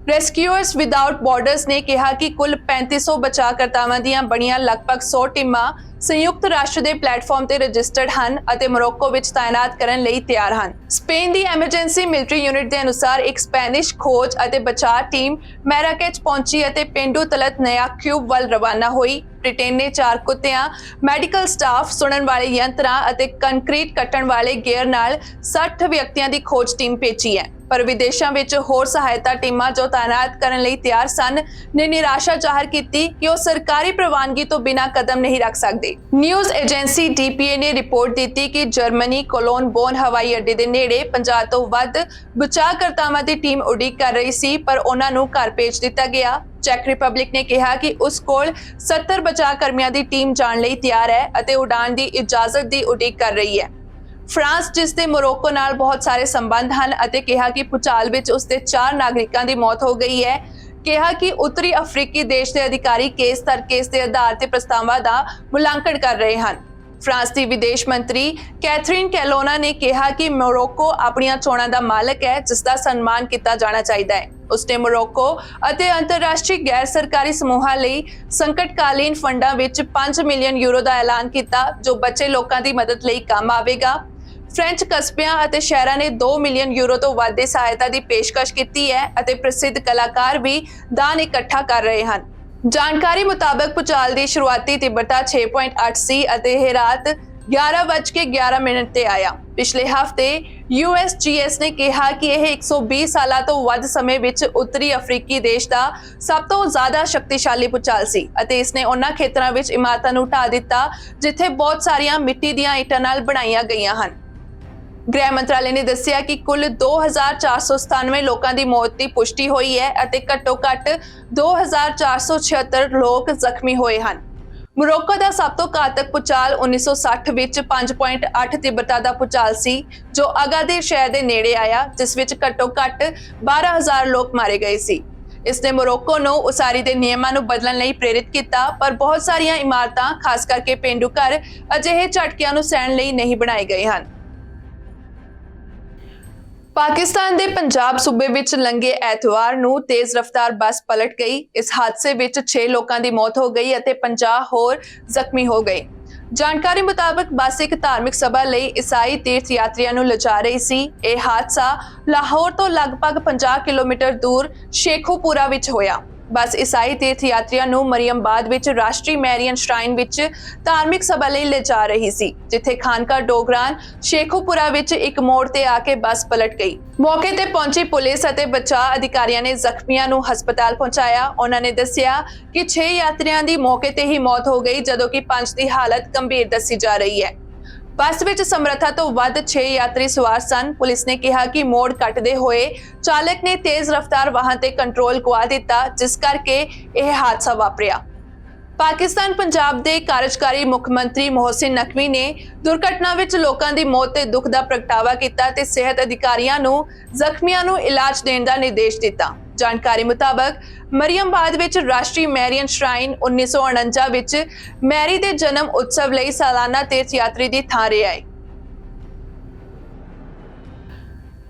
ਰੈਸਕਿਊਅਰਸ ਵਿਦਆਊਟ ਬਾਰਡਰਸ ਨੇ ਕਿਹਾ ਕਿ ਕੁੱਲ 3500 ਬਚਾਅਕਰਤਾਵਾਂ ਦੀਆਂ ਬਣੀਆਂ ਲਗਭਗ 100 ਟੀਮਾਂ ਸੰਯੁਕਤ ਰਾਸ਼ਟਰ ਦੇ ਪਲੇਟਫਾਰਮ ਤੇ ਰਜਿਸਟਰਡ ਹਨ ਅਤੇ ਮੋਰੋਕੋ ਵਿੱਚ ਤਾਇਨਾਤ ਕਰਨ ਲਈ ਤਿਆਰ ਹਨ। ਸਪੇਨ ਦੀ ਐਮਰਜੈਂਸੀ ਮਿਲਟਰੀ ਯੂਨਿਟ ਦੇ ਅਨੁਸਾਰ ਇੱਕ ਸਪੈਨਿਸ਼ ਖੋਜ ਅਤੇ ਬਚਾਅ ਟੀਮ ਮੈਰਾਕੇਚ ਪਹੁੰਚੀ ਅਤੇ ਪੇਂਡੂ ਤਲਤ ਨਇਆ ਕਿਊਬ ਵੱਲ ਰਵਾਨਾ ਹੋਈ। ਬ੍ਰਿਟੇਨ ਨੇ 4 ਕੁੱਤਿਆਂ, ਮੈਡੀਕਲ ਸਟਾਫ, ਸੁਣਨ ਵਾਲੇ ਯੰਤਰਾਂ ਅਤੇ ਕੰਕਰੀਟ ਕੱਟਣ ਵਾਲੇ ਗੇਅਰ ਨਾਲ 60 ਵਿਅਕਤੀਆਂ ਦੀ ਖੋਜ ਟੀਮ ਭੇਜੀ ਹੈ। ਪਰ ਵਿਦੇਸ਼ਾਂ ਵਿੱਚ ਹੋਰ ਸਹਾਇਤਾ ਟੀਮਾਂ ਜੋ ਤਾਇਨਾਤ ਕਰਨ ਲਈ ਤਿਆਰ ਸਨ ਨੇ ਨਿਰਾਸ਼ਾ ਜ਼ਾਹਰ ਕੀਤੀ ਕਿ ਉਹ ਸਰਕਾਰੀ ਪ੍ਰਵਾਨਗੀ ਤੋਂ ਬਿਨਾਂ ਕਦਮ ਨਹੀਂ ਰੱਖ ਸਕਦੇ। ਨਿਊਜ਼ ਏਜੰਸੀ DPA ਨੇ ਰਿਪੋਰਟ ਦਿੱਤੀ ਕਿ ਜਰਮਨੀ ਕੋਲੋਨ ਬੋਨ ਹਵਾਈ ਅੱਡੇ ਦੇ ਨੇੜੇ 50 ਤੋਂ ਵੱਧ ਬਚਾਅਕਰਤਾਵਾਂ ਦੀ ਟੀਮ ਉਡੀਕ ਕਰ ਰਹੀ ਸੀ, ਪਰ ਉਹਨਾਂ ਨੂੰ ਘਰ ਭੇਜ ਦਿੱਤਾ ਗਿਆ। ਚੈਕ ਰਿਪਬਲਿਕ ਨੇ ਕਿਹਾ ਕਿ ਉਸ ਕੋਲ 70 ਬਚਾਅ ਕਰਮੀਆਂ ਦੀ ਟੀਮ ਜਾਣ ਲਈ ਤਿਆਰ ਹੈ ਅਤੇ ਉਡਾਣ ਦੀ ਇਜਾਜ਼ਤ ਦੀ ਉਡੀਕ ਕਰ ਰਹੀ ਹੈ। ਫਰਾਂਸ, ਜਿਸ ਦੇ ਮੋਰੋਕੋ ਨਾਲ ਬਹੁਤ ਸਾਰੇ ਸੰਬੰਧ ਹਨ, ਅਤੇ ਕਿਹਾ ਕਿ ਭੂਚਾਲ ਵਿੱਚ ਉਸਦੇ 4 ਨਾਗਰਿਕਾਂ ਦੀ ਮੌਤ ਹੋ ਗਈ ਹੈ। ਕਿਹਾ ਕਿ ਉੱਤਰੀ ਅਫਰੀਕੀ ਦੇਸ਼ ਦੇ ਅਧਿਕਾਰੀ ਕੇਸ ਦੇ ਆਧਾਰ ਤੇ ਪ੍ਰਸਤਾਵਾਂ ਦਾ ਮੁਲਾਂਕਣ ਕਰ ਰਹੇ ਹਨ। ਫਰਾਂਸ ਦੀ ਵਿਦੇਸ਼ ਮੰਤਰੀ ਕੈਥਰੀਨ ਕੈਲੋਨਾ ਨੇ ਕਿਹਾ ਕਿ ਮੋਰੋਕੋ ਆਪਣੀਆਂ ਚੋਣਾਂ ਦਾ ਮਾਲਕ ਹੈ, ਜਿਸ ਦਾ ਸਨਮਾਨ ਕੀਤਾ ਜਾਣਾ ਚਾਹੀਦਾ ਹੈ। ਉਸਨੇ ਮੋਰੋਕੋ ਅਤੇ ਅੰਤਰਰਾਸ਼ਟਰੀ ਗੈਰ ਸਰਕਾਰੀ ਸਮੂਹਾਂ ਲਈ ਸੰਕਟਕਾਲੀਨ ਫੰਡਾਂ ਵਿੱਚ 5 ਮਿਲੀਅਨ ਯੂਰੋ ਦਾ ਐਲਾਨ ਕੀਤਾ, ਜੋ ਬਚੇ ਲੋਕਾਂ ਦੀ ਮਦਦ ਲਈ ਕੰਮ ਆਵੇਗਾ। ਫ੍ਰੈਂਚ ਕਸਬਿਆਂ ਅਤੇ ਸ਼ਹਿਰਾਂ ਨੇ 2 ਮਿਲੀਅਨ ਯੂਰੋ ਤੋਂ ਵੱਧ ਦੀ ਸਹਾਇਤਾ ਦੀ ਪੇਸ਼ਕਸ਼ ਕੀਤੀ ਹੈ ਅਤੇ ਪ੍ਰਸਿੱਧ ਕਲਾਕਾਰ ਵੀ ਦਾਨ ਇਕੱਠਾ ਕਰ ਰਹੇ ਹਨ। ਜਾਣਕਾਰੀ ਮੁਤਾਬਕ ਭੂਚਾਲ ਦੀ ਸ਼ੁਰੂਆਤੀ ਤੀਬਰਤਾ 6.8 ਸੀ ਅਤੇ ਇਹ ਰਾਤ 11:11 ਤੇ ਆਇਆ। ਪਿਛਲੇ ਹਫ਼ਤੇ USGS ਨੇ ਕਿਹਾ ਕਿ ਇਹ 120 ਸਾਲਾਂ ਤੋਂ ਵੱਧ ਸਮੇਂ ਵਿੱਚ ਉੱਤਰੀ ਅਫਰੀਕੀ ਦੇਸ਼ ਦਾ ਸਭ ਤੋਂ ਜ਼ਿਆਦਾ ਸ਼ਕਤੀਸ਼ਾਲੀ ਭੂਚਾਲ ਸੀ ਅਤੇ ਇਸਨੇ ਉਹਨਾਂ ਖੇਤਰਾਂ ਵਿੱਚ ਇਮਾਰਤਾਂ ਨੂੰ ਢਾਹ ਦਿੱਤਾ ਜਿੱਥੇ ਬਹੁਤ ਸਾਰੀਆਂ ਮਿੱਟੀ ਦੀਆਂ ਇੱਟਾਂ ਨਾਲ ਬਣਾਈਆਂ ਗਈਆਂ ਹਨ। ਗ੍ਰਹਿ ਮੰਤਰਾਲੇ ਨੇ ਦੱਸਿਆ ਕਿ ਕੁੱਲ 2497 ਲੋਕਾਂ ਦੀ ਮੌਤ ਦੀ ਪੁਸ਼ਟੀ ਹੋਈ ਹੈ ਅਤੇ ਘੱਟੋ-ਘੱਟ 2476 ਲੋਕ ਜ਼ਖਮੀ ਹੋਏ ਹਨ। ਮੋਰੋਕੋ ਦਾ ਸਭ ਤੋਂ ਘਾਤਕ ਭੂਚਾਲ 1960 ਵਿੱਚ 5.8 ਤੀਬਰਤਾ ਦਾ ਭੂਚਾਲ ਸੀ, ਜੋ ਅਗਾਦਿਰ ਸ਼ਹਿਰ ਦੇ ਨੇੜੇ ਆਇਆ, ਜਿਸ ਵਿੱਚ ਘੱਟੋ-ਘੱਟ 12000 ਲੋਕ ਮਾਰੇ ਗਏ ਸੀ। ਇਸਨੇ ਮੋਰੋਕੋ ਨੂੰ ਉਸਾਰੀ ਦੇ ਨਿਯਮਾਂ ਨੂੰ ਬਦਲਣ ਲਈ ਪ੍ਰੇਰਿਤ ਕੀਤਾ, ਪਰ ਬਹੁਤ ਸਾਰੀਆਂ ਇਮਾਰਤਾਂ, ਖਾਸ ਕਰਕੇ ਪੇਂਡੂ ਘਰ, ਅਜਿਹੇ ਝਟਕਿਆਂ ਨੂੰ ਸਹਿਣ ਲਈ ਨਹੀਂ ਬਣਾਏ ਗਏ ਹਨ। ਪਾਕਿਸਤਾਨ ਦੇ ਪੰਜਾਬ ਸੂਬੇ ਵਿੱਚ ਲੰਘੇ ਐਤਵਾਰ ਨੂੰ ਤੇਜ਼ ਰਫ਼ਤਾਰ ਬੱਸ ਪਲਟ ਗਈ। ਇਸ ਹਾਦਸੇ ਵਿੱਚ 6 ਲੋਕਾਂ ਦੀ ਮੌਤ ਹੋ ਗਈ ਅਤੇ 50 ਹੋਰ ਜ਼ਖਮੀ ਹੋ ਗਏ। ਜਾਣਕਾਰੀ ਮੁਤਾਬਕ ਬੱਸ ਇੱਕ ਧਾਰਮਿਕ ਸਭਾ ਲਈ ਈਸਾਈ ਤੀਰਥ ਯਾਤਰੀਆਂ ਨੂੰ ਲਿਜਾ ਰਹੀ ਸੀ। ਇਹ ਹਾਦਸਾ ਲਾਹੌਰ ਤੋਂ ਲਗਭਗ 50 ਕਿਲੋਮੀਟਰ ਦੂਰ ਸ਼ੇਖੂਪੁਰਾ ਵਿੱਚ ਹੋਇਆ। ਬੱਸ ਈਸਾਈ ਤੀਰਥ ਯਾਤਰੀਆਂ ਨੂੰ ਮਰੀਅਮਬਾਦ ਵਿੱਚ ਰਾਸ਼ਟਰੀ ਮੈਰੀਅਨ ਸ਼ਰਾਈਨ ਵਿੱਚ ਧਾਰਮਿਕ ਸਭਾ ਲਈ ਲਿਜਾ ਰਹੀ ਸੀ, ਜਿੱਥੇ ਖਾਨਕਾ ਡੋਗਰਾਨ ਸ਼ੇਖੂਪੁਰਾ ਵਿੱਚ ਇੱਕ ਮੋੜ ਤੇ ਆ ਕੇ ਬੱਸ ਪਲਟ ਗਈ। ਮੌਕੇ ਤੇ ਪਹੁੰਚੀ ਪੁਲਿਸ ਅਤੇ ਬਚਾਅ ਅਧਿਕਾਰੀਆਂ ਨੇ ਜ਼ਖਮੀਆਂ ਨੂੰ ਹਸਪਤਾਲ ਪਹੁੰਚਾਇਆ। ਉਹਨਾਂ ਨੇ ਦੱਸਿਆ ਕਿ 6 ਯਾਤਰੀਆਂ ਦੀ ਮੌਕੇ ਤੇ ਹੀ ਮੌਤ ਹੋ ਗਈ, ਜਦੋਂ ਕਿ 5 ਦੀ ਹਾਲਤ ਗੰਭੀਰ ਦੱਸੀ ਜਾ ਰਹੀ ਹੈ। ਬੱਸ ਵਿੱਚ ਸਮਰੱਥਾ ਤੋਂ ਵੱਧ 6 ਯਾਤਰੀ ਸਵਾਰ ਸਨ। ਪੁਲਿਸ ਨੇ ਕਿਹਾ ਕਿ ਮੋੜ ਕੱਟਦੇ ਹੋਏ ਚਾਲਕ ਨੇ ਤੇਜ਼ ਰਫ਼ਤਾਰ ਵਾਹਨ ਤੇ ਕੰਟਰੋਲ ਗੁਆ ਦਿੱਤਾ, ਜਿਸ ਕਰਕੇ ਇਹ ਹਾਦਸਾ ਵਾਪਰਿਆ। ਪਾਕਿਸਤਾਨ ਪੰਜਾਬ ਦੇ ਕਾਰਜਕਾਰੀ ਮੁੱਖ ਮੰਤਰੀ ਮੋਹਸਿਨ ਨਕਵੀ ਨੇ ਦੁਰਘਟਨਾ ਵਿੱਚ ਲੋਕਾਂ ਦੀ ਮੌਤ ਤੇ ਦੁੱਖ ਦਾ ਪ੍ਰਗਟਾਵਾ ਕੀਤਾ ਤੇ ਸਿਹਤ ਅਧਿਕਾਰੀਆਂ ਨੂੰ ਜ਼ਖਮੀਆਂ ਨੂੰ ਇਲਾਜ ਦੇਣ ਦਾ ਨਿਰਦੇਸ਼ ਦਿੱਤਾ। ਜਾਣਕਾਰੀ ਮੁਤਾਬਕ ਮਰੀਅਮਬਾਦ ਵਿੱਚ ਰਾਸ਼ਟਰੀ ਮੈਰੀਅਨ ਸ਼ਰਾਈਨ 1949 ਵਿੱਚ ਮੈਰੀ ਦੇ ਜਨਮ ਉਤਸਵ ਲਈ ਸਾਲਾਨਾ ਤੀਰਥ ਯਾਤਰੀ ਦੀ ਥਾਂ ਰਿਹਾ ਹੈ।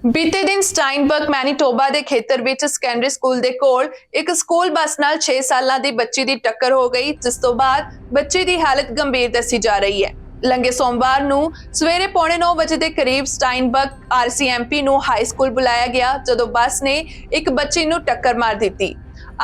ਬੀਤੇ ਦਿਨ ਸਟਾਈਨਬਰਗ ਮੈਨੀਟੋਬਾ ਦੇ ਖੇਤਰ ਵਿੱਚ ਸੈਕੰਡਰੀ ਸਕੂਲ ਦੇ ਕੋਲ ਇੱਕ ਸਕੂਲ ਬੱਸ ਨਾਲ 6 ਸਾਲਾਂ ਦੀ ਬੱਚੀ ਦੀ ਟੱਕਰ ਹੋ ਗਈ, ਜਿਸ ਤੋਂ ਬਾਅਦ ਬੱਚੀ ਦੀ ਹਾਲਤ ਗੰਭੀਰ ਦੱਸੀ ਜਾ ਰਹੀ ਹੈ। ਲੰਘੇ ਸੋਮਵਾਰ ਨੂੰ ਸਵੇਰੇ 9:45 ਵਜੇ ਦੇ ਕਰੀਬ ਸਟਾਈਨਬਰਗ RCMP ਨੂੰ ਹਾਈ ਸਕੂਲ ਬੁਲਾਇਆ ਗਿਆ, ਜਦੋਂ ਬੱਸ ਨੇ ਇੱਕ ਬੱਚੀ ਨੂੰ ਟੱਕਰ ਮਾਰ ਦਿੱਤੀ।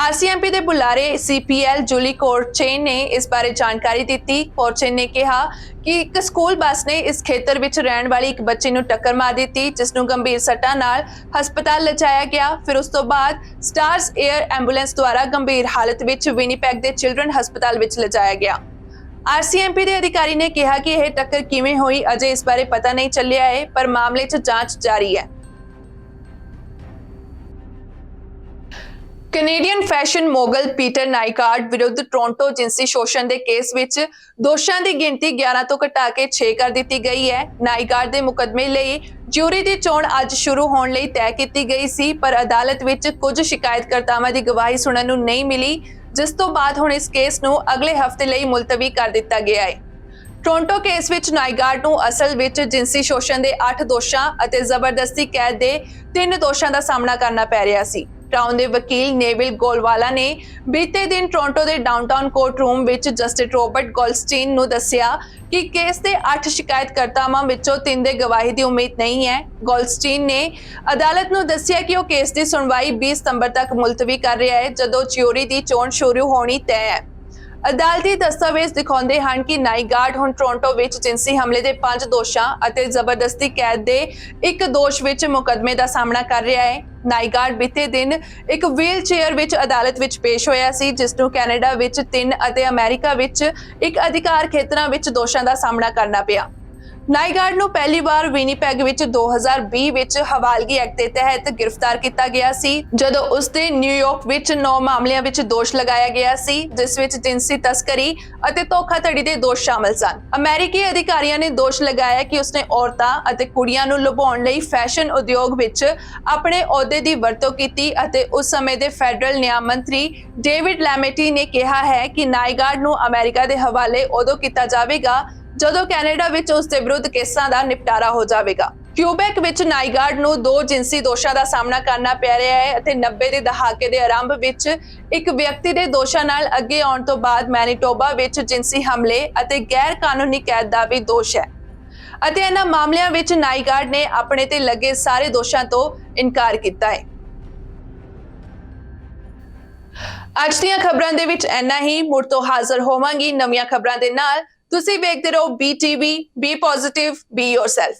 RCMP ਦੇ ਬੁਲਾਰੇ CPL ਜੂਲੀ ਕੋਰਚੇਨ ਨੇ ਇਸ ਬਾਰੇ ਜਾਣਕਾਰੀ ਦਿੱਤੀ। ਕੋਰਚੇਨ ਨੇ ਕਿਹਾ ਕਿ ਇੱਕ ਸਕੂਲ ਬੱਸ ਨੇ ਇਸ ਖੇਤਰ ਵਿੱਚ ਰਹਿਣ ਵਾਲੀ ਇੱਕ ਬੱਚੀ ਨੂੰ ਟੱਕਰ ਮਾਰ ਦਿੱਤੀ, ਜਿਸ ਨੂੰ ਗੰਭੀਰ ਸੱਟਾਂ ਨਾਲ ਹਸਪਤਾਲ ਲਿਜਾਇਆ ਗਿਆ। ਫਿਰ ਉਸ ਤੋਂ ਬਾਅਦ ਸਟਾਰਸ 에ਅਰ ਐਂਬੂਲੈਂਸ ਦੁਆਰਾ ਗੰਭੀਰ ਹਾਲਤ ਵਿੱਚ ਵਿਨੀਪੈਗ ਦੇ ਚਿਲਡਰਨ ਹਸਪਤਾਲ ਵਿੱਚ ਲਿਜਾਇਆ ਗਿਆ। RCMP ਦੇ ਅਧਿਕਾਰੀ ਨੇ ਕਿਹਾ ਕਿ ਇਹ ਟੱਕਰ ਕਿਵੇਂ ਹੋਈ ਅਜੇ ਇਸ ਬਾਰੇ ਪਤਾ ਨਹੀਂ ਚੱਲਿਆ ਹੈ, ਪਰ ਮਾਮਲੇ 'ਚ ਜਾਂਚ ਜਾਰੀ ਹੈ। ਕੈਨੇਡੀਅਨ ਫੈਸ਼ਨ ਮੋਗਲ ਪੀਟਰ ਨਾਈਗਾਰਡ ਵਿਰੁੱਧ ਟੋਰਾਂਟੋ ਜਿਨਸੀ ਸ਼ੋਸ਼ਣ ਦੇ ਕੇਸ ਵਿੱਚ ਦੋਸ਼ਾਂ ਦੀ ਗਿਣਤੀ 11 ਤੋਂ ਘਟਾ ਕੇ 6 ਕਰ ਦਿੱਤੀ ਗਈ ਹੈ। ਨਾਈਗਾਰਡ ਦੇ ਮੁਕੱਦਮੇ ਲਈ ਜਿਊਰੀ ਦੀ ਚੋਣ ਅੱਜ ਸ਼ੁਰੂ ਹੋਣ ਲਈ ਤੈਅ ਕੀਤੀ ਗਈ ਸੀ, ਪਰ ਅਦਾਲਤ ਵਿੱਚ ਕੁਝ ਸ਼ਿਕਾਇਤਕਰਤਾਵਾਂ ਦੀ ਗਵਾਹੀ ਸੁਣਨ ਨੂੰ ਨਹੀਂ ਮਿਲੀ, ਜਿਸ ਤੋਂ ਬਾਅਦ ਹੁਣ ਇਸ ਕੇਸ ਨੂੰ ਅਗਲੇ ਹਫ਼ਤੇ ਲਈ ਮੁਲਤਵੀ ਕਰ ਦਿੱਤਾ ਗਿਆ ਹੈ। ਟੋਰਾਂਟੋ ਕੇਸ ਵਿੱਚ ਨਾਈਗਾਰਡ ਨੂੰ ਅਸਲ ਵਿੱਚ ਜਿਨਸੀ ਸ਼ੋਸ਼ਣ ਦੇ 8 ਦੋਸ਼ਾਂ ਅਤੇ ਜ਼ਬਰਦਸਤੀ ਕੈਦ ਦੇ 3 ਦੋਸ਼ਾਂ ਦਾ ਸਾਹਮਣਾ ਕਰਨਾ ਪੈ ਰਿਹਾ ਸੀ। ਟਾਊਨ ਦੇ ਵਕੀਲ ਨੇਵਿਲ ਗੋਲਵਾਲਾ ਨੇ ਬੀਤੇ ਦਿਨ ਟੋਰਾਂਟੋ ਦੇ ਡਾਊਨਟਾਊਨ ਕੋਰਟ ਰੂਮ ਵਿੱਚ ਜਸਟਿਸ ਰੋਬਰਟ ਗੋਲਸਟੀਨ ਨੂੰ ਦੱਸਿਆ ਕਿ ਕੇਸ ਦੇ 8 ਸ਼ਿਕਾਇਤਕਰਤਾਵਾਂ ਵਿੱਚੋਂ 3 ਦੇ ਗਵਾਹੀ ਦੀ ਉਮੀਦ ਨਹੀਂ ਹੈ। ਗੋਲਸਟੀਨ ਨੇ ਅਦਾਲਤ ਨੂੰ ਦੱਸਿਆ ਕਿ ਉਹ ਕੇਸ ਦੀ ਸੁਣਵਾਈ 20 ਸਤੰਬਰ ਤੱਕ ਮੁਲਤਵੀ ਕਰ ਰਿਹਾ ਹੈ, ਜਦੋਂ ਜਿਊਰੀ ਦੀ ਚੋਣ ਸ਼ੁਰੂ ਹੋਣੀ ਤੈਅ ਹੈ। ਅਦਾਲਤੀ ਦਸਤਾਵੇਜ਼ ਦਿਖਾਉਂਦੇ ਹਨ ਕਿ ਨਾਈਗਾਰਡ ਹੁਣ ਟੋਰਾਂਟੋ ਵਿੱਚ ਜਿਨਸੀ ਹਮਲੇ ਦੇ 5 ਦੋਸ਼ਾਂ ਅਤੇ ਜ਼ਬਰਦਸਤੀ ਕੈਦ ਦੇ ਇੱਕ ਦੋਸ਼ ਵਿੱਚ ਮੁਕੱਦਮੇ ਦਾ ਸਾਹਮਣਾ ਕਰ ਰਿਹਾ ਹੈ। ਨਾਈਗਾਰਡ ਬੀਤੇ ਦਿਨ ਇੱਕ ਵੀਲ ਚੇਅਰ ਵਿੱਚ ਅਦਾਲਤ ਵਿੱਚ ਪੇਸ਼ ਹੋਇਆ ਸੀ, ਜਿਸ ਨੂੰ ਕੈਨੇਡਾ ਵਿੱਚ 3 ਅਤੇ ਅਮਰੀਕਾ ਵਿੱਚ ਇੱਕ ਅਧਿਕਾਰ ਖੇਤਰਾਂ ਵਿੱਚ ਦੋਸ਼ਾਂ ਦਾ ਸਾਹਮਣਾ ਕਰਨਾ ਪਿਆ। ਨਾਈਗਾਰਡ ਨੂੰ ਪਹਿਲੀ ਵਾਰ ਵਿਨੀਪੈਗ ਵਿੱਚ 2020 ਵਿੱਚ ਹਵਾਲਗੀ ਐਕਟ ਦੇ ਤਹਿਤ ਗ੍ਰਿਫਤਾਰ ਕੀਤਾ ਗਿਆ ਸੀ, ਜਦੋਂ ਉਸ ਦੇ ਨਿਊਯਾਰਕ ਵਿੱਚ 9 ਮਾਮਲਿਆਂ ਵਿੱਚ ਦੋਸ਼ ਲਗਾਇਆ ਗਿਆ ਸੀ, ਜਿਸ ਵਿੱਚ ਜਿਨਸੀ ਤਸਕਰੀ ਅਤੇ ਧੋਖਾਧੜੀ ਦੇ ਦੋਸ਼ ਸ਼ਾਮਲ ਸਨ। ਅਮਰੀਕੀ ਅਧਿਕਾਰੀਆਂ ਨੇ ਦੋਸ਼ ਲਗਾਇਆ ਕਿ ਉਸਨੇ ਔਰਤਾਂ ਅਤੇ ਕੁੜੀਆਂ ਨੂੰ ਲੁਭਾਉਣ ਲਈ ਫੈਸ਼ਨ ਉਦਯੋਗ ਵਿੱਚ ਆਪਣੇ ਅਹੁਦੇ ਦੀ ਵਰਤੋਂ ਕੀਤੀ ਅਤੇ ਉਸ ਸਮੇਂ ਦੇ ਫੈਡਰਲ ਨਿਆਂ ਮੰਤਰੀ ਡੇਵਿਡ ਲੈਮੇਟੀ ਨੇ ਕਿਹਾ ਹੈ ਕਿ ਨਾਈਗਾਰਡ ਨੂੰ ਅਮਰੀਕਾ ਦੇ ਹਵਾਲੇ ਉਦੋਂ ਕੀਤਾ ਜਾਵੇਗਾ ਜਦੋਂ ਕੈਨੇਡਾ ਵਿੱਚ ਉਸ ਦੇ ਵਿਰੁੱਧ ਕੇਸਾਂ ਦਾ ਨਿਪਟਾਰਾ ਹੋ ਜਾਵੇਗਾ। ਕਿਊਬੈਕ ਵਿੱਚ ਨਾਈਗਾਰਡ ਨੂੰ 2 ਜਿਨਸੀ ਦੋਸ਼ਾਂ ਦਾ ਸਾਹਮਣਾ ਕਰਨਾ ਪੈ ਰਿਹਾ ਹੈ ਅਤੇ 90 ਦੇ ਦਹਾਕੇ ਦੇ ਆਰੰਭ ਵਿੱਚ ਇੱਕ ਵਿਅਕਤੀ ਦੇ ਦੋਸ਼ਾਂ ਨਾਲ ਅੱਗੇ ਆਉਣ ਤੋਂ ਬਾਅਦ ਮੈਨੀਟੋਬਾ ਵਿੱਚ ਜਿਨਸੀ ਹਮਲੇ ਅਤੇ ਗੈਰ ਕਾਨੂੰਨੀ ਕੈਦ ਦਾ ਵੀ ਦੋਸ਼ ਹੈ ਅਤੇ ਇਹਨਾਂ ਮਾਮਲਿਆਂ ਵਿੱਚ ਨਾਈਗਾਰਡ ਨੇ ਆਪਣੇ ਤੇ ਲੱਗੇ ਸਾਰੇ ਦੋਸ਼ਾਂ ਤੋਂ ਇਨਕਾਰ ਕੀਤਾ ਹੈ। ਅੱਜ ਦੀਆਂ ਖਬਰਾਂ ਦੇ ਵਿੱਚ ਇੰਨਾ ਹੀ। ਮੁੜ ਤੋਂ ਹਾਜ਼ਰ ਹੋਵਾਂਗੀ ਨਵੀਆਂ ਖਬਰਾਂ ਦੇ ਨਾਲ। ਤੁਸੀਂ ਵੇਖਦੇ ਰਹੋ BTV, B positive, B yourself.